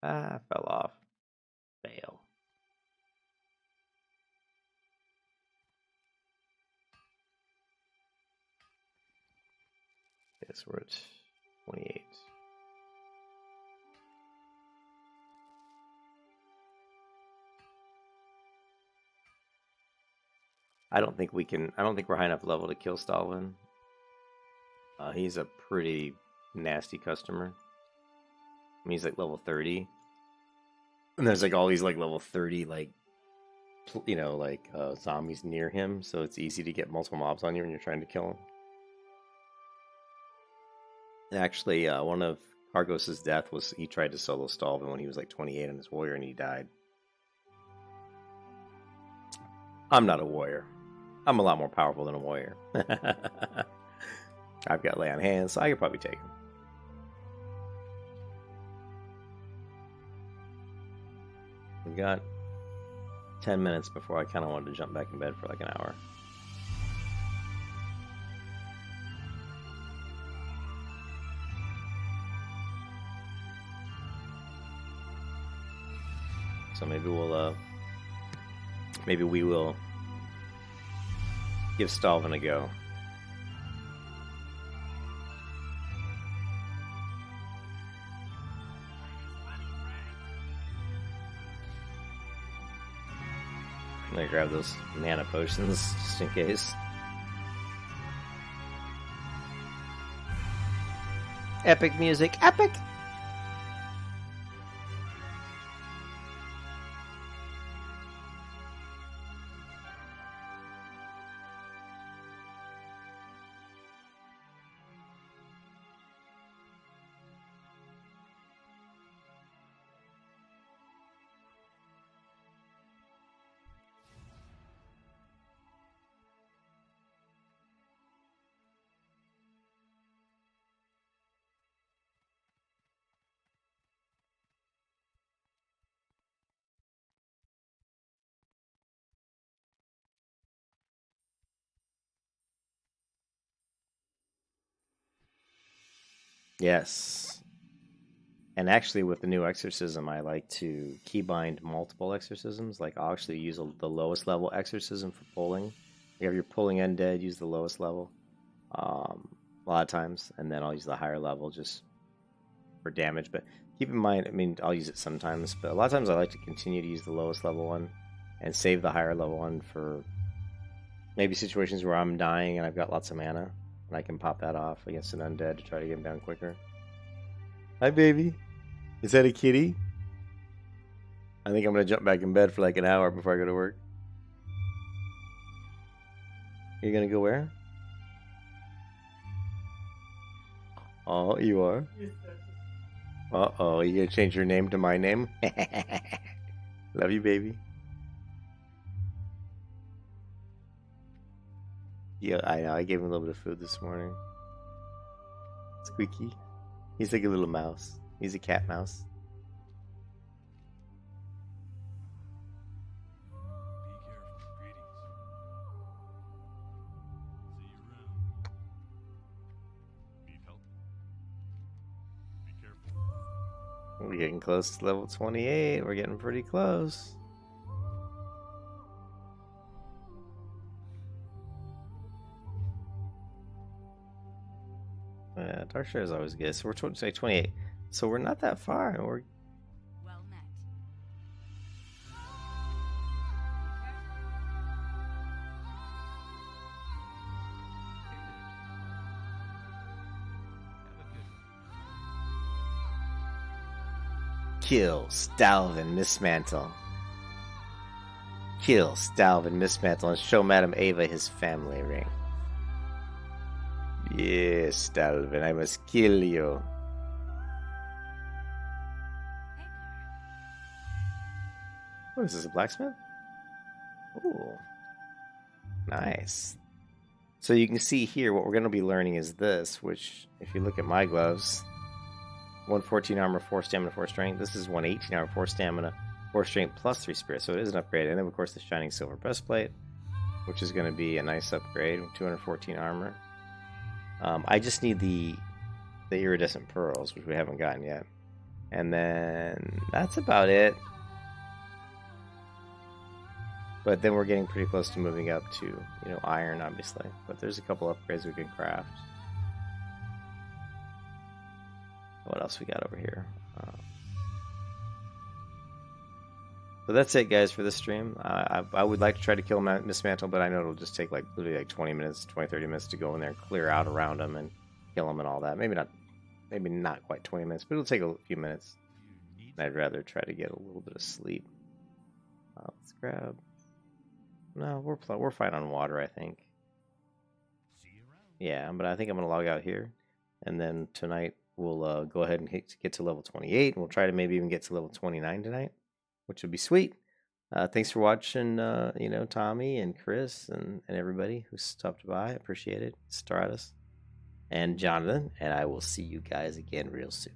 Ah, fell off. Fail. Yes, we're at 28. I don't think we're high enough level to kill Stalvin. He's a pretty nasty customer. I mean, he's like level 30. And there's like all these like level 30 like zombies near him, so it's easy to get multiple mobs on you when you're trying to kill him. And actually, one of Kargos' death was he tried to solo Stalvin when he was like 28 on his warrior and he died. I'm not a warrior. I'm a lot more powerful than a warrior. I've got lay on hands, so I could probably take him. I've got 10 minutes before I kind of wanted to jump back in bed for like an hour. So maybe we will give Stalvin a go. I'm gonna grab those mana potions just in case. Epic music, epic! Yes. And actually, with the new exorcism, I like to keybind multiple exorcisms. Like, I'll actually use the lowest level exorcism for pulling. If you're pulling undead, use the lowest level a lot of times. And then I'll use the higher level just for damage. But keep in mind, I mean, I'll use it sometimes. But a lot of times I like to continue to use the lowest level one and save the higher level one for maybe situations where I'm dying and I've got lots of mana. And I can pop that off against an undead to try to get him down quicker. Hi, baby. Is that a kitty? I think I'm going to jump back in bed for like an hour before I go to work. You're going to go where? Oh, you are? Uh-oh, you going to change your name to my name? Love you, baby. Yeah, I know. I gave him a little bit of food this morning. Squeaky. He's like a little mouse. He's a cat mouse. Be careful. Greetings. See you around. Need help? Be careful. We're getting close to level 28. We're getting pretty close. Yeah, Dark Share is always good. So we're say 28. So we're not that far. And we're Well met. kill Stalvin Mismantle. Kill Stalvin Mismantle and show Madame Ava his family ring. Yes, Stalvin, I must kill you. What is this, a blacksmith? Ooh. Nice. So you can see here what we're going to be learning is this, which, if you look at my gloves, 114 armor, 4 stamina, 4 strength. This is 118 armor, 4 stamina, 4 strength, plus 3 spirit. So it is an upgrade. And then, of course, the shining silver breastplate, which is going to be a nice upgrade with 214 armor. I just need the iridescent pearls, which we haven't gotten yet. And then that's about it. But then we're getting pretty close to moving up to, iron, obviously. But there's a couple upgrades we can craft. What else we got over here? So that's it, guys, for this stream. I would like to try to kill Mismantle, but I know it'll just take literally 20 minutes, 20, 30 minutes to go in there and clear out around him and kill him and all that. Maybe not quite 20 minutes, but it'll take a few minutes. And I'd rather try to get a little bit of sleep. Let's grab... No, we're fine on water, I think. Yeah, but I think I'm going to log out here. And then tonight we'll go ahead and get to level 28. And we'll try to maybe even get to level 29 tonight, which would be sweet. Thanks for watching, Tommy and Chris and everybody who stopped by. I appreciate it. Stratus and Jonathan. And I will see you guys again real soon.